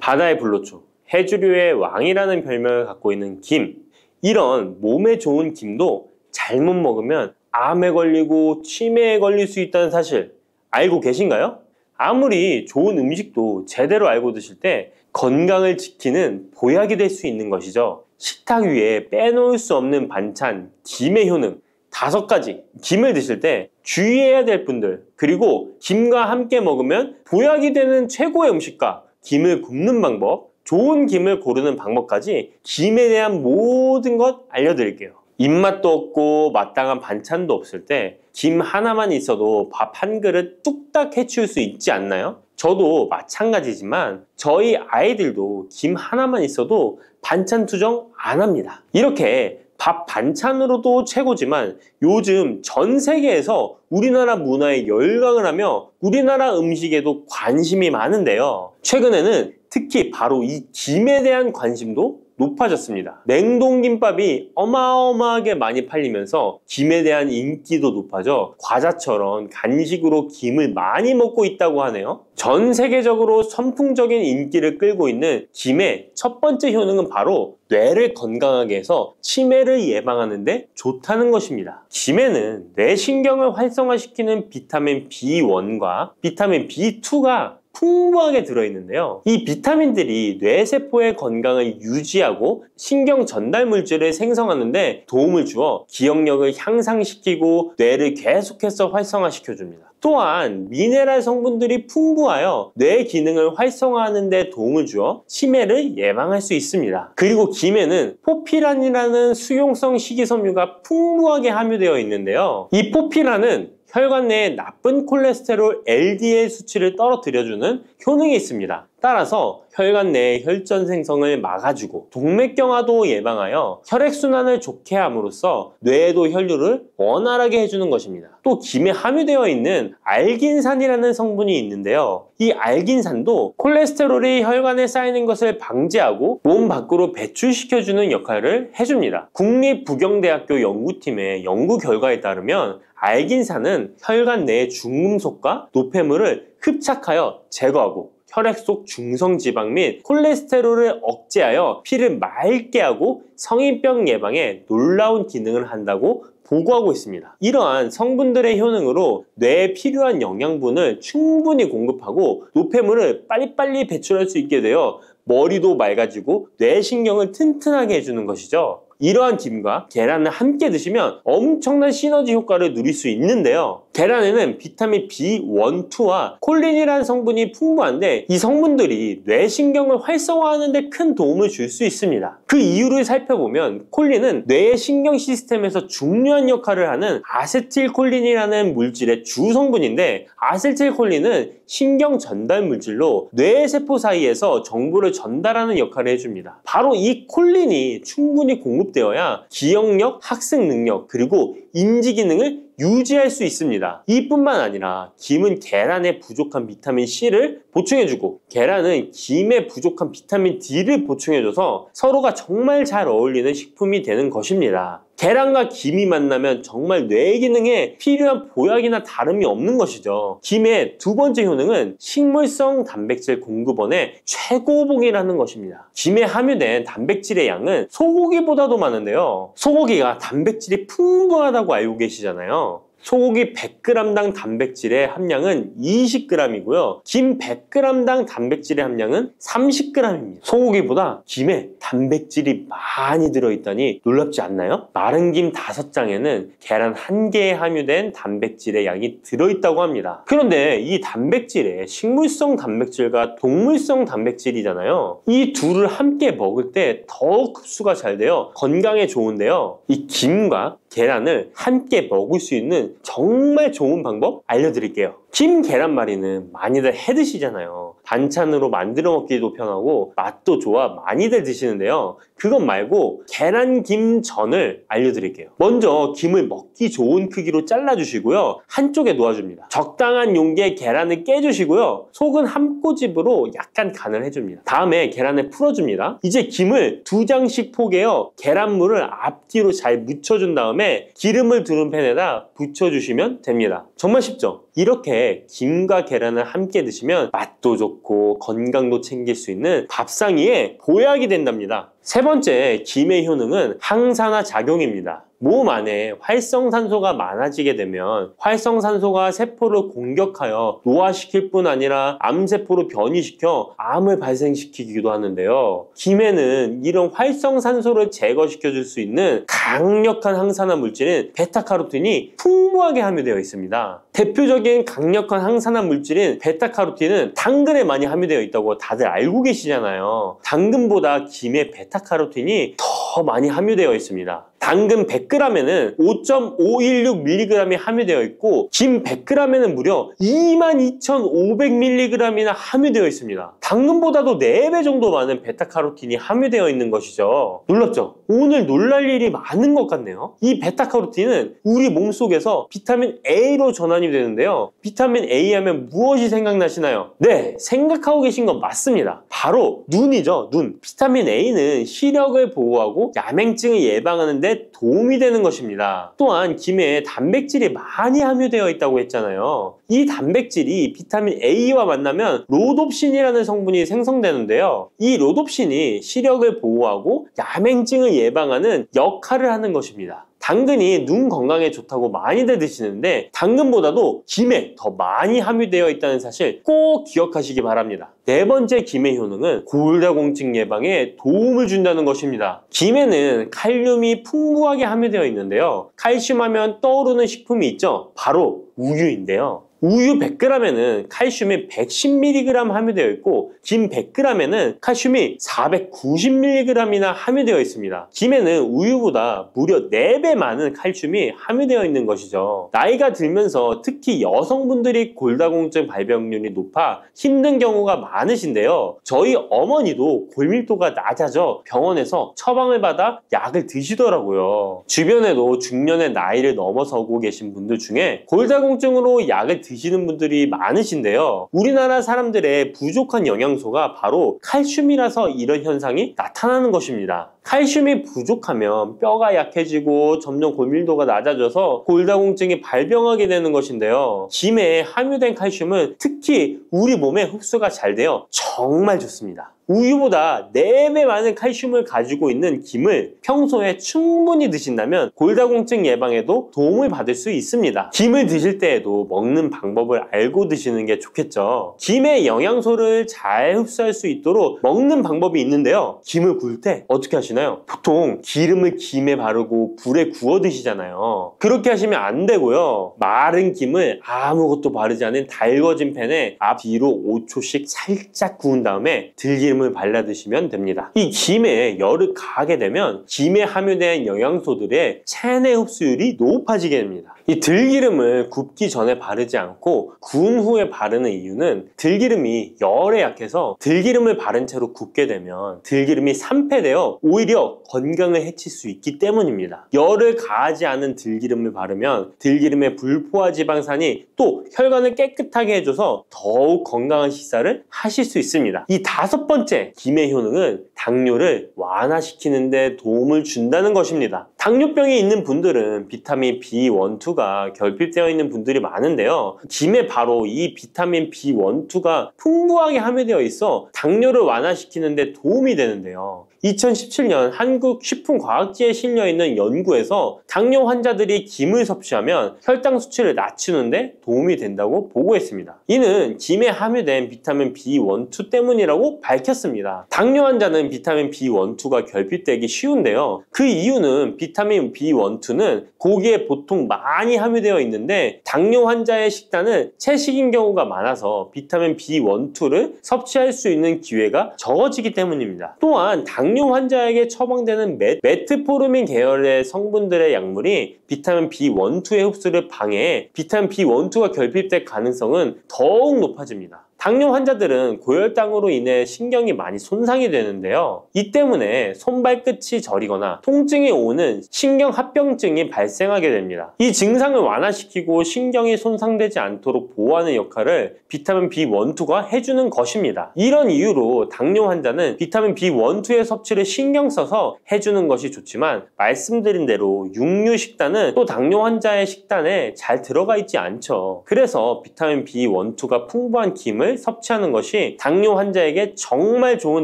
바다의 불로초, 해조류의 왕이라는 별명을 갖고 있는 김. 이런 몸에 좋은 김도 잘못 먹으면 암에 걸리고 치매에 걸릴 수 있다는 사실 알고 계신가요? 아무리 좋은 음식도 제대로 알고 드실 때 건강을 지키는 보약이 될 수 있는 것이죠. 식탁 위에 빼놓을 수 없는 반찬, 김의 효능 5가지. 김을 드실 때 주의해야 될 분들, 그리고 김과 함께 먹으면 보약이 되는 최고의 음식과 김을 굽는 방법, 좋은 김을 고르는 방법까지 김에 대한 모든 것 알려드릴게요. 입맛도 없고 마땅한 반찬도 없을 때 김 하나만 있어도 밥 한 그릇 뚝딱 해치울 수 있지 않나요? 저도 마찬가지지만 저희 아이들도 김 하나만 있어도 반찬 투정 안 합니다. 이렇게 밥 반찬으로도 최고지만 요즘 전 세계에서 우리나라 문화에 열광을 하며 우리나라 음식에도 관심이 많은데요. 최근에는 특히 바로 이 김에 대한 관심도 높아졌습니다. 냉동김밥이 어마어마하게 많이 팔리면서 김에 대한 인기도 높아져 과자처럼 간식으로 김을 많이 먹고 있다고 하네요. 전 세계적으로 선풍적인 인기를 끌고 있는 김의 첫 번째 효능은 바로 뇌를 건강하게 해서 치매를 예방하는 데 좋다는 것입니다. 김에는 뇌신경을 활성화시키는 비타민 B1과 비타민 B2가 풍부하게 들어있는데요. 이 비타민들이 뇌세포의 건강을 유지하고 신경 전달 물질을 생성하는 데 도움을 주어 기억력을 향상시키고 뇌를 계속해서 활성화시켜줍니다. 또한 미네랄 성분들이 풍부하여 뇌 기능을 활성화하는 데 도움을 주어 치매를 예방할 수 있습니다. 그리고 김에는 포피란이라는 수용성 식이섬유가 풍부하게 함유되어 있는데요. 이 포피란은 혈관 내에 나쁜 콜레스테롤 LDL 수치를 떨어뜨려주는 효능이 있습니다. 따라서 혈관 내의 혈전 생성을 막아주고 동맥경화도 예방하여 혈액순환을 좋게 함으로써 뇌에도 혈류를 원활하게 해주는 것입니다. 또 김에 함유되어 있는 알긴산이라는 성분이 있는데요. 이 알긴산도 콜레스테롤이 혈관에 쌓이는 것을 방지하고 몸 밖으로 배출시켜주는 역할을 해줍니다. 국립부경대학교 연구팀의 연구 결과에 따르면 알긴산은 혈관 내의 중금속과 노폐물을 흡착하여 제거하고 혈액 속 중성지방 및 콜레스테롤을 억제하여 피를 맑게 하고 성인병 예방에 놀라운 기능을 한다고 보고하고 있습니다. 이러한 성분들의 효능으로 뇌에 필요한 영양분을 충분히 공급하고 노폐물을 빨리빨리 배출할 수 있게 되어 머리도 맑아지고 뇌신경을 튼튼하게 해주는 것이죠. 이러한 김과 계란을 함께 드시면 엄청난 시너지 효과를 누릴 수 있는데요. 계란에는 비타민 B1, 2와 콜린이라는 성분이 풍부한데 이 성분들이 뇌신경을 활성화하는 데 큰 도움을 줄 수 있습니다. 그 이유를 살펴보면 콜린은 뇌의 신경 시스템에서 중요한 역할을 하는 아세틸콜린이라는 물질의 주 성분인데 아세틸콜린은 신경 전달 물질로 뇌세포 사이에서 정보를 전달하는 역할을 해줍니다. 바로 이 콜린이 충분히 공급되어야 기억력, 학습 능력, 그리고 인지 기능을 유지할 수 있습니다. 이뿐만 아니라 김은 계란에 부족한 비타민 C를 보충해주고 계란은 김에 부족한 비타민 D를 보충해줘서 서로가 정말 잘 어울리는 식품이 되는 것입니다. 계란과 김이 만나면 정말 뇌 기능에 필요한 보약이나 다름이 없는 것이죠. 김의 두 번째 효능은 식물성 단백질 공급원의 최고봉이라는 것입니다. 김에 함유된 단백질의 양은 소고기보다도 많은데요. 소고기가 단백질이 풍부하다고 알고 계시잖아요. 소고기 100g당 단백질의 함량은 20g이고요. 김 100g당 단백질의 함량은 30g입니다. 소고기보다 김에 단백질이 많이 들어있다니 놀랍지 않나요? 마른 김 5장에는 계란 1개에 함유된 단백질의 양이 들어있다고 합니다. 그런데 이 단백질에 식물성 단백질과 동물성 단백질이잖아요. 이 둘을 함께 먹을 때 더욱 흡수가 잘 되어 건강에 좋은데요. 이 김과 계란을 함께 먹을 수 있는 정말 좋은 방법 알려드릴게요. 김 계란말이는 많이들 해 드시잖아요. 반찬으로 만들어 먹기도 편하고 맛도 좋아 많이들 드시는데요. 그것 말고 계란김전을 알려드릴게요. 먼저 김을 먹기 좋은 크기로 잘라주시고요. 한쪽에 놓아줍니다. 적당한 용기에 계란을 깨주시고요. 속은 한 꼬집으로 약간 간을 해줍니다. 다음에 계란을 풀어줍니다. 이제 김을 2장씩 포개어 계란물을 앞뒤로 잘 묻혀준 다음에 기름을 두른 팬에다 부쳐주시면 됩니다. 정말 쉽죠? 이렇게 김과 계란을 함께 드시면 맛도 좋고 건강도 챙길 수 있는 밥상위의 보약이 된답니다. 세 번째, 김의 효능은 항산화 작용입니다. 몸 안에 활성산소가 많아지게 되면 활성산소가 세포를 공격하여 노화시킬 뿐 아니라 암세포로 변이시켜 암을 발생시키기도 하는데요. 김에는 이런 활성산소를 제거시켜 줄 수 있는 강력한 항산화 물질인 베타카로틴이 풍부하게 함유되어 있습니다. 대표적인 강력한 항산화 물질인 베타카로틴은 당근에 많이 함유되어 있다고 다들 알고 계시잖아요. 당근보다 김에 베타카로틴이 더 많이 함유되어 있습니다. 당근 100g에는 5.516mg이 함유되어 있고 김 100g에는 무려 22,500mg이나 함유되어 있습니다. 당근보다도 4배 정도 많은 베타카로틴이 함유되어 있는 것이죠. 놀랍죠? 오늘 놀랄 일이 많은 것 같네요. 이 베타카로틴은 우리 몸속에서 비타민 A로 전환이 되는데요. 비타민 A 하면 무엇이 생각나시나요? 네, 생각하고 계신 건 맞습니다. 바로 눈이죠, 눈. 비타민 A는 시력을 보호하고 야맹증을 예방하는 데 도움이 되는 것입니다. 또한 김에 단백질이 많이 함유되어 있다고 했잖아요. 이 단백질이 비타민 A와 만나면 로놉신이라는 성분이 생성되는데요. 이 로놉신이 시력을 보호하고 야맹증을 예방하는 역할을 하는 것입니다. 당근이 눈 건강에 좋다고 많이들 드시는데 당근보다도 김에 더 많이 함유되어 있다는 사실 꼭 기억하시기 바랍니다. 네 번째 김의 효능은 골다공증 예방에 도움을 준다는 것입니다. 김에는 칼륨이 풍부하게 함유되어 있는데요. 칼슘 하면 떠오르는 식품이 있죠. 바로 우유인데요. 우유 100g에는 칼슘이 110mg 함유되어 있고 김 100g에는 칼슘이 490mg이나 함유되어 있습니다. 김에는 우유보다 무려 4배 많은 칼슘이 함유되어 있는 것이죠. 나이가 들면서 특히 여성분들이 골다공증 발병률이 높아 힘든 경우가 많으신데요. 저희 어머니도 골밀도가 낮아져 병원에서 처방을 받아 약을 드시더라고요. 주변에도 중년의 나이를 넘어서고 계신 분들 중에 골다공증으로 약을 드시는 분들이 많으신데요. 우리나라 사람들의 부족한 영양소가 바로 칼슘이라서 이런 현상이 나타나는 것입니다. 칼슘이 부족하면 뼈가 약해지고 점점 골밀도가 낮아져서 골다공증이 발병하게 되는 것인데요. 김에 함유된 칼슘은 특히 우리 몸에 흡수가 잘 되어 정말 좋습니다. 우유보다 4배 많은 칼슘을 가지고 있는 김을 평소에 충분히 드신다면 골다공증 예방에도 도움을 받을 수 있습니다. 김을 드실 때에도 먹는 방법을 알고 드시는 게 좋겠죠. 김의 영양소를 잘 흡수할 수 있도록 먹는 방법이 있는데요. 김을 구울 때 어떻게 하시나요? 보통 기름을 김에 바르고 불에 구워 드시잖아요. 그렇게 하시면 안 되고요. 마른 김을 아무것도 바르지 않은 달궈진 팬에 앞뒤로 5초씩 살짝 구운 다음에 들기름을 발라 드시면 됩니다. 이 김에 열을 가하게 되면 김에 함유된 영양소들의 체내 흡수율이 높아지게 됩니다. 이 들기름을 굽기 전에 바르지 않고 구운 후에 바르는 이유는 들기름이 열에 약해서 들기름을 바른 채로 굽게 되면 들기름이 산패되어 오히려 건강을 해칠 수 있기 때문입니다. 열을 가하지 않은 들기름을 바르면 들기름의 불포화 지방산이 또 혈관을 깨끗하게 해줘서 더욱 건강한 식사를 하실 수 있습니다. 이 5번째 김의 효능은 당뇨를 완화시키는 데 도움을 준다는 것입니다. 당뇨병이 있는 분들은 비타민 B1, 2가 결핍되어 있는 분들이 많은데요. 김에 바로 이 비타민 B1, 2가 풍부하게 함유되어 있어 당뇨를 완화시키는 데 도움이 되는데요. 2017년 한국식품과학지에 실려있는 연구에서 당뇨 환자들이 김을 섭취하면 혈당 수치를 낮추는데 도움이 된다고 보고했습니다. 이는 김에 함유된 비타민 B1, 2 때문이라고 밝혔습니다. 당뇨 환자는 비타민 B1, 2가 결핍되기 쉬운데요. 그 이유는 비타민 B1, 2는 고기에 보통 많이 함유되어 있는데 당뇨 환자의 식단은 채식인 경우가 많아서 비타민 B1, 2를 섭취할 수 있는 기회가 적어지기 때문입니다. 또한 당뇨 환자에게 처방되는 메트포르민 계열의 성분들의 약물이 비타민 B1, 2의 흡수를 방해해 비타민 B1, 2가 결핍될 가능성은 더욱 높아집니다. 당뇨 환자들은 고혈당으로 인해 신경이 많이 손상이 되는데요. 이 때문에 손발끝이 저리거나 통증이 오는 신경합병증이 발생하게 됩니다. 이 증상을 완화시키고 신경이 손상되지 않도록 보호하는 역할을 비타민 B1, 2가 해주는 것입니다. 이런 이유로 당뇨 환자는 비타민 B1, 2의 섭취를 신경 써서 해주는 것이 좋지만 말씀드린 대로 육류 식단은 또 당뇨 환자의 식단에 잘 들어가 있지 않죠. 그래서 비타민 B1, 2가 풍부한 김을 섭취하는 것이 당뇨 환자에게 정말 좋은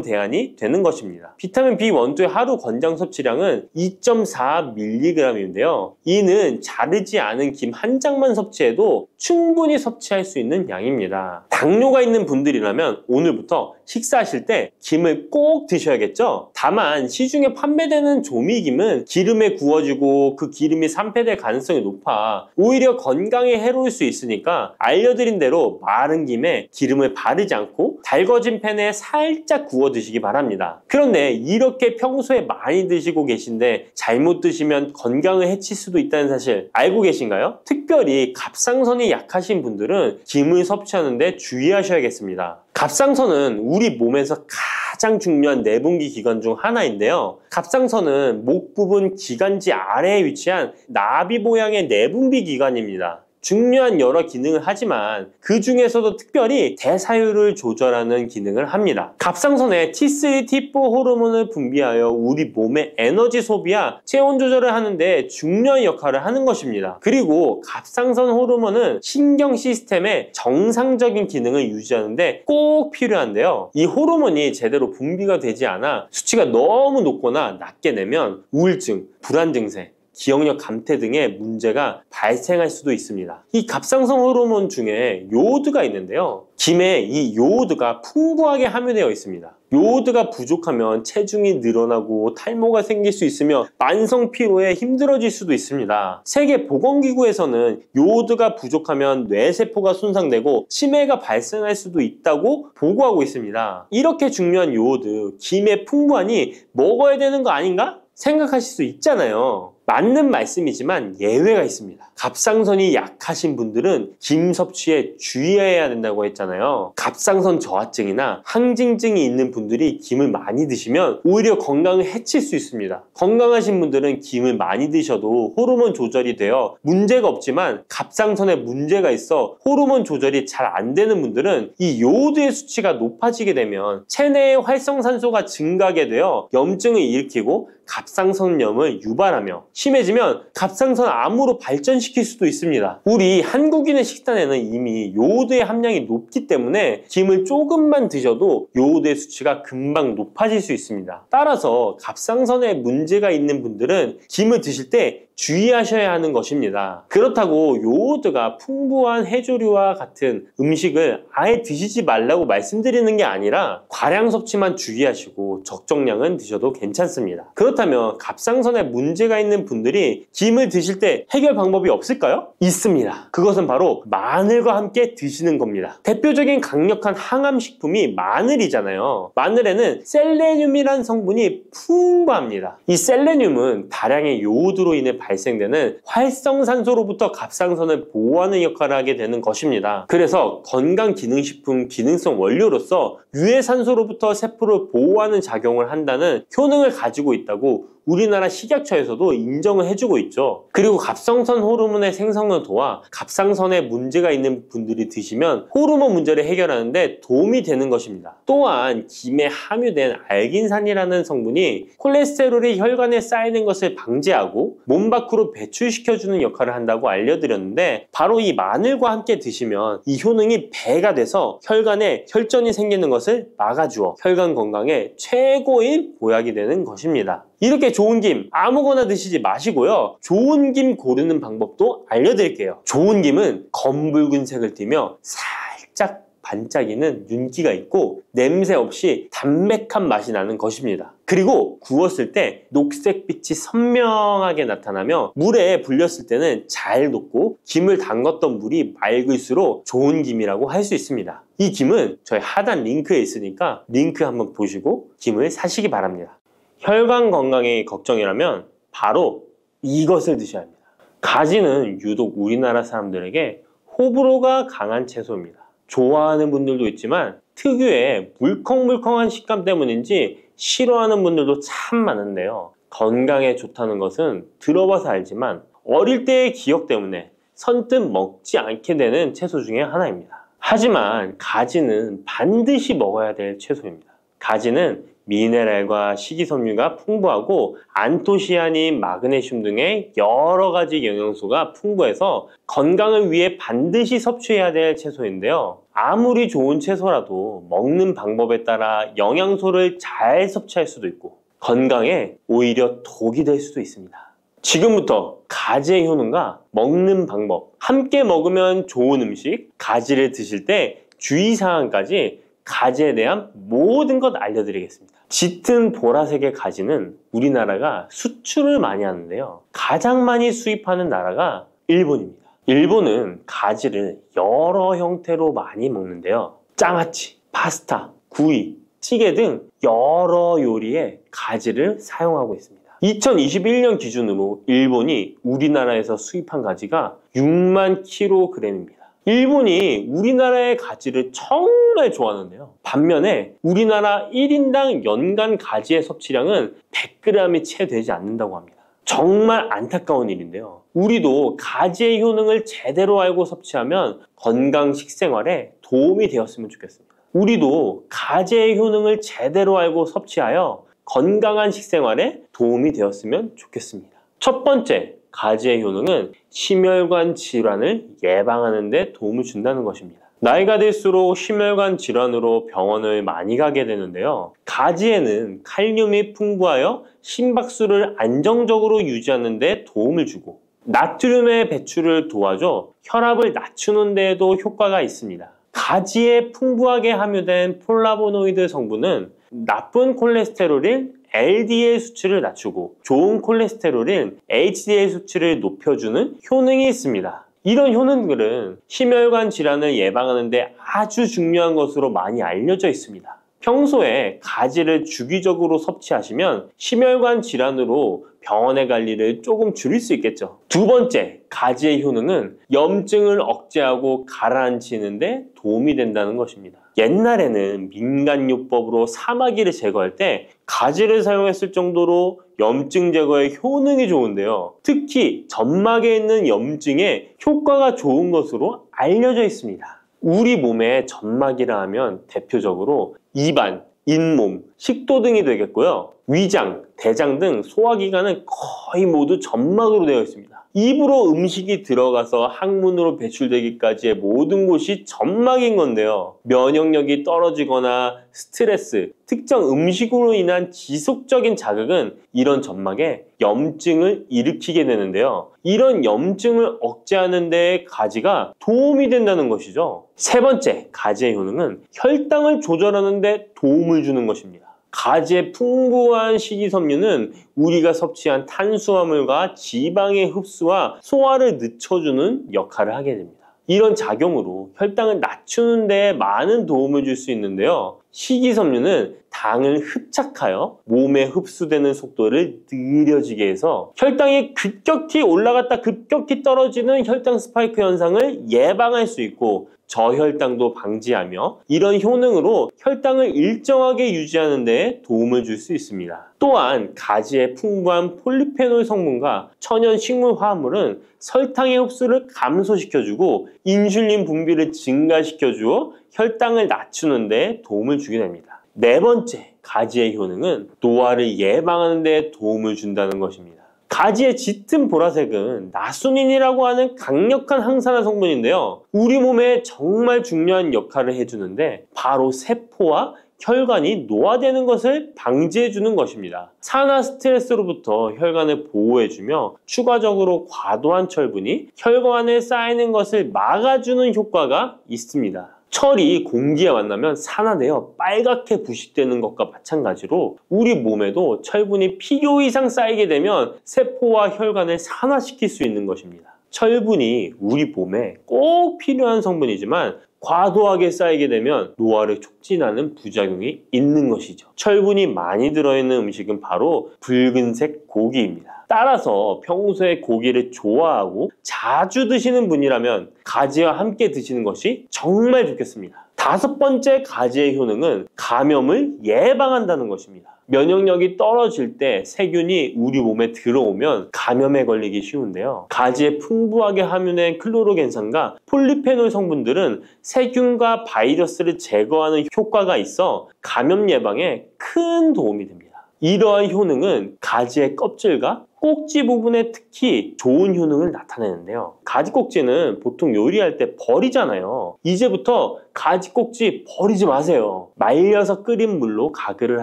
대안이 되는 것입니다. 비타민 B1, 2의 하루 권장 섭취량은 2.4mg인데요. 이는 자르지 않은 김 한 장만 섭취해도 충분히 섭취할 수 있는 양입니다. 당뇨가 있는 분들이라면 오늘부터 식사하실 때 김을 꼭 드셔야겠죠? 다만 시중에 판매되는 조미김은 기름에 구워지고 그 기름이 산패될 가능성이 높아 오히려 건강에 해로울 수 있으니까 알려드린 대로 마른 김에 기름을 바르지 않고 달궈진 팬에 살짝 구워 드시기 바랍니다. 그런데 이렇게 평소에 많이 드시고 계신데 잘못 드시면 건강을 해칠 수도 있다는 사실 알고 계신가요? 특별히 갑상선이 약하신 분들은 김을 섭취하는데 주의하셔야겠습니다. 갑상선은 우리 몸에서 가장 중요한 내분비 기관 중 하나인데요. 갑상선은 목 부분 기관지 아래에 위치한 나비 모양의 내분비 기관입니다. 중요한 여러 기능을 하지만 그 중에서도 특별히 대사율을 조절하는 기능을 합니다. 갑상선에 T3, T4 호르몬을 분비하여 우리 몸의 에너지 소비와 체온 조절을 하는데 중요한 역할을 하는 것입니다. 그리고 갑상선 호르몬은 신경 시스템의 정상적인 기능을 유지하는데 꼭 필요한데요. 이 호르몬이 제대로 분비가 되지 않아 수치가 너무 높거나 낮게 되면 우울증, 불안 증세, 기억력 감퇴 등의 문제가 발생할 수도 있습니다. 이 갑상선 호르몬 중에 요오드가 있는데요. 김에 이 요오드가 풍부하게 함유되어 있습니다. 요오드가 부족하면 체중이 늘어나고 탈모가 생길 수 있으며 만성 피로에 힘들어질 수도 있습니다. 세계보건기구에서는 요오드가 부족하면 뇌세포가 손상되고 치매가 발생할 수도 있다고 보고하고 있습니다. 이렇게 중요한 요오드, 김에 풍부하니 먹어야 되는 거 아닌가? 생각하실 수 있잖아요. 맞는 말씀이지만 예외가 있습니다. 갑상선이 약하신 분들은 김 섭취에 주의해야 된다고 했잖아요. 갑상선 저하증이나 항진증이 있는 분들이 김을 많이 드시면 오히려 건강을 해칠 수 있습니다. 건강하신 분들은 김을 많이 드셔도 호르몬 조절이 되어 문제가 없지만 갑상선에 문제가 있어 호르몬 조절이 잘 안 되는 분들은 이 요오드의 수치가 높아지게 되면 체내의 활성산소가 증가하게 되어 염증을 일으키고 갑상선염을 유발하며 심해지면 갑상선 암으로 발전시킬 수도 있습니다. 우리 한국인의 식단에는 이미 요오드의 함량이 높기 때문에 김을 조금만 드셔도 요오드의 수치가 금방 높아질 수 있습니다. 따라서 갑상선에 문제가 있는 분들은 김을 드실 때 주의하셔야 하는 것입니다. 그렇다고 요오드가 풍부한 해조류와 같은 음식을 아예 드시지 말라고 말씀드리는 게 아니라 과량 섭취만 주의하시고 적정량은 드셔도 괜찮습니다. 그렇다면 갑상선에 문제가 있는 분들이 김을 드실 때 해결 방법이 없을까요? 있습니다. 그것은 바로 마늘과 함께 드시는 겁니다. 대표적인 강력한 항암식품이 마늘이잖아요. 마늘에는 셀레늄이라는 성분이 풍부합니다. 이 셀레늄은 다량의 요오드로 인해 발생되는 활성산소로부터 갑상선을 보호하는 역할을 하게 되는 것입니다. 그래서 건강기능식품 기능성 원료로서 유해산소로부터 세포를 보호하는 작용을 한다는 효능을 가지고 있다고 우리나라 식약처에서도 인정을 해주고 있죠. 그리고 갑상선 호르몬의 생성을 도와 갑상선에 문제가 있는 분들이 드시면 호르몬 문제를 해결하는데 도움이 되는 것입니다. 또한 김에 함유된 알긴산이라는 성분이 콜레스테롤이 혈관에 쌓이는 것을 방지하고 몸 밖으로 배출시켜주는 역할을 한다고 알려드렸는데 바로 이 마늘과 함께 드시면 이 효능이 배가 돼서 혈관에 혈전이 생기는 것을 막아주어 혈관 건강에 최고의 보약이 되는 것입니다. 이렇게 좋은 김 아무거나 드시지 마시고요. 좋은 김 고르는 방법도 알려드릴게요. 좋은 김은 검붉은색을 띠며 살짝 반짝이는 윤기가 있고 냄새 없이 담백한 맛이 나는 것입니다. 그리고 구웠을 때 녹색빛이 선명하게 나타나며 물에 불렸을 때는 잘 녹고 김을 담갔던 물이 맑을수록 좋은 김이라고 할 수 있습니다. 이 김은 저희 하단 링크에 있으니까 링크 한번 보시고 김을 사시기 바랍니다. 혈관 건강이 걱정이라면 바로 이것을 드셔야 합니다. 가지는 유독 우리나라 사람들에게 호불호가 강한 채소입니다. 좋아하는 분들도 있지만 특유의 물컹물컹한 식감 때문인지 싫어하는 분들도 참 많은데요. 건강에 좋다는 것은 들어봐서 알지만 어릴 때의 기억 때문에 선뜻 먹지 않게 되는 채소 중에 하나입니다. 하지만 가지는 반드시 먹어야 될 채소입니다. 가지는 미네랄과 식이섬유가 풍부하고 안토시아닌, 마그네슘 등의 여러 가지 영양소가 풍부해서 건강을 위해 반드시 섭취해야 될 채소인데요. 아무리 좋은 채소라도 먹는 방법에 따라 영양소를 잘 섭취할 수도 있고 건강에 오히려 독이 될 수도 있습니다. 지금부터 가지의 효능과 먹는 방법, 함께 먹으면 좋은 음식, 가지를 드실 때 주의사항까지 가지에 대한 모든 것 알려드리겠습니다. 짙은 보라색의 가지는 우리나라가 수출을 많이 하는데요. 가장 많이 수입하는 나라가 일본입니다. 일본은 가지를 여러 형태로 많이 먹는데요. 장아찌, 파스타, 구이, 찌개 등 여러 요리에 가지를 사용하고 있습니다. 2021년 기준으로 일본이 우리나라에서 수입한 가지가 6만 kg입니다. 일본이 우리나라의 가지를 정말 좋아하는데요. 반면에 우리나라 1인당 연간 가지의 섭취량은 100g이 채 되지 않는다고 합니다. 정말 안타까운 일인데요. 우리도 가지의 효능을 제대로 알고 섭취하면 건강 식생활에 도움이 되었으면 좋겠습니다. 우리도 가지의 효능을 제대로 알고 섭취하여 건강한 식생활에 도움이 되었으면 좋겠습니다. 첫 번째, 가지의 효능은 심혈관 질환을 예방하는 데 도움을 준다는 것입니다. 나이가 들수록 심혈관 질환으로 병원을 많이 가게 되는데요. 가지에는 칼륨이 풍부하여 심박수를 안정적으로 유지하는 데 도움을 주고 나트륨의 배출을 도와줘 혈압을 낮추는 데에도 효과가 있습니다. 가지에 풍부하게 함유된 폴라보노이드 성분은 나쁜 콜레스테롤인 LDL 수치를 낮추고 좋은 콜레스테롤인 HDL 수치를 높여주는 효능이 있습니다. 이런 효능들은 심혈관 질환을 예방하는 데 아주 중요한 것으로 많이 알려져 있습니다. 평소에 가지를 주기적으로 섭취하시면 심혈관 질환으로 병원에 갈 일을 조금 줄일 수 있겠죠. 두 번째, 가지의 효능은 염증을 억제하고 가라앉히는 데 도움이 된다는 것입니다. 옛날에는 민간요법으로 사마귀를 제거할 때 가지를 사용했을 정도로 염증 제거에 효능이 좋은데요. 특히 점막에 있는 염증에 효과가 좋은 것으로 알려져 있습니다. 우리 몸에 점막이라 하면 대표적으로 입안, 잇몸, 식도 등이 되겠고요. 위장, 대장 등 소화기관은 거의 모두 점막으로 되어 있습니다. 입으로 음식이 들어가서 항문으로 배출되기까지의 모든 곳이 점막인 건데요. 면역력이 떨어지거나 스트레스, 특정 음식으로 인한 지속적인 자극은 이런 점막에 염증을 일으키게 되는데요. 이런 염증을 억제하는 데 가지가 도움이 된다는 것이죠. 세 번째, 가지의 효능은 혈당을 조절하는 데 도움을 주는 것입니다. 가지의 풍부한 식이섬유는 우리가 섭취한 탄수화물과 지방의 흡수와 소화를 늦춰주는 역할을 하게 됩니다. 이런 작용으로 혈당을 낮추는 데 많은 도움을 줄 수 있는데요. 식이섬유는 당을 흡착하여 몸에 흡수되는 속도를 느려지게 해서 혈당이 급격히 올라갔다 급격히 떨어지는 혈당 스파이크 현상을 예방할 수 있고 저혈당도 방지하며 이런 효능으로 혈당을 일정하게 유지하는 데 도움을 줄 수 있습니다. 또한 가지의 풍부한 폴리페놀 성분과 천연 식물 화합물은 설탕의 흡수를 감소시켜주고 인슐린 분비를 증가시켜주어 혈당을 낮추는 데 도움을 주게 됩니다. 네 번째, 가지의 효능은 노화를 예방하는 데 도움을 준다는 것입니다. 가지의 짙은 보라색은 나수닌이라고 하는 강력한 항산화 성분인데요. 우리 몸에 정말 중요한 역할을 해주는데 바로 세포와 혈관이 노화되는 것을 방지해주는 것입니다. 산화 스트레스로부터 혈관을 보호해주며 추가적으로 과도한 철분이 혈관에 쌓이는 것을 막아주는 효과가 있습니다. 철이 공기에 만나면 산화되어 빨갛게 부식되는 것과 마찬가지로 우리 몸에도 철분이 필요 이상 쌓이게 되면 세포와 혈관을 산화시킬 수 있는 것입니다. 철분이 우리 몸에 꼭 필요한 성분이지만 과도하게 쌓이게 되면 노화를 촉진하는 부작용이 있는 것이죠. 철분이 많이 들어있는 음식은 바로 붉은색 고기입니다. 따라서 평소에 고기를 좋아하고 자주 드시는 분이라면 가지와 함께 드시는 것이 정말 좋겠습니다. 5번째 가지의 효능은 감염을 예방한다는 것입니다. 면역력이 떨어질 때 세균이 우리 몸에 들어오면 감염에 걸리기 쉬운데요. 가지에 풍부하게 함유된 클로로겐산과 폴리페놀 성분들은 세균과 바이러스를 제거하는 효과가 있어 감염 예방에 큰 도움이 됩니다. 이러한 효능은 가지의 껍질과 꼭지 부분에 특히 좋은 효능을 나타내는데요. 가지 꼭지는 보통 요리할 때 버리잖아요. 이제부터 가지 꼭지 버리지 마세요. 말려서 끓인 물로 가글을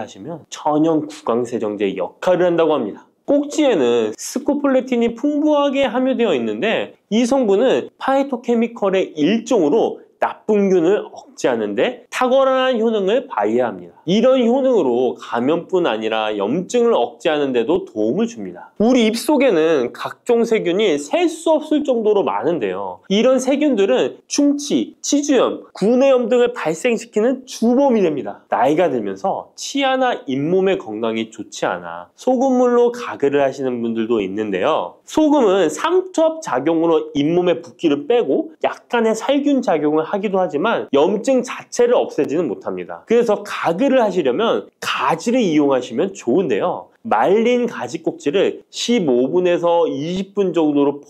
하시면 천연 구강세정제 역할을 한다고 합니다. 꼭지에는 스코폴레틴이 풍부하게 함유되어 있는데 이 성분은 파이토케미컬의 일종으로 나쁜균을 억제하는데 탁월한 효능을 발휘합니다. 이런 효능으로 감염뿐 아니라 염증을 억제하는 데도 도움을 줍니다. 우리 입속에는 각종 세균이 셀 수 없을 정도로 많은데요. 이런 세균들은 충치, 치주염, 구내염 등을 발생시키는 주범이 됩니다. 나이가 들면서 치아나 잇몸의 건강이 좋지 않아 소금물로 가글을 하시는 분들도 있는데요. 소금은 삼투압 작용으로 잇몸의 붓기를 빼고 약간의 살균 작용을 하기도 하지만 염증 자체를 없애지는 못합니다. 그래서 가글을 하시려면 가지를 이용하시면 좋은데요. 말린 가지 꼭지를 15분에서 20분 정도로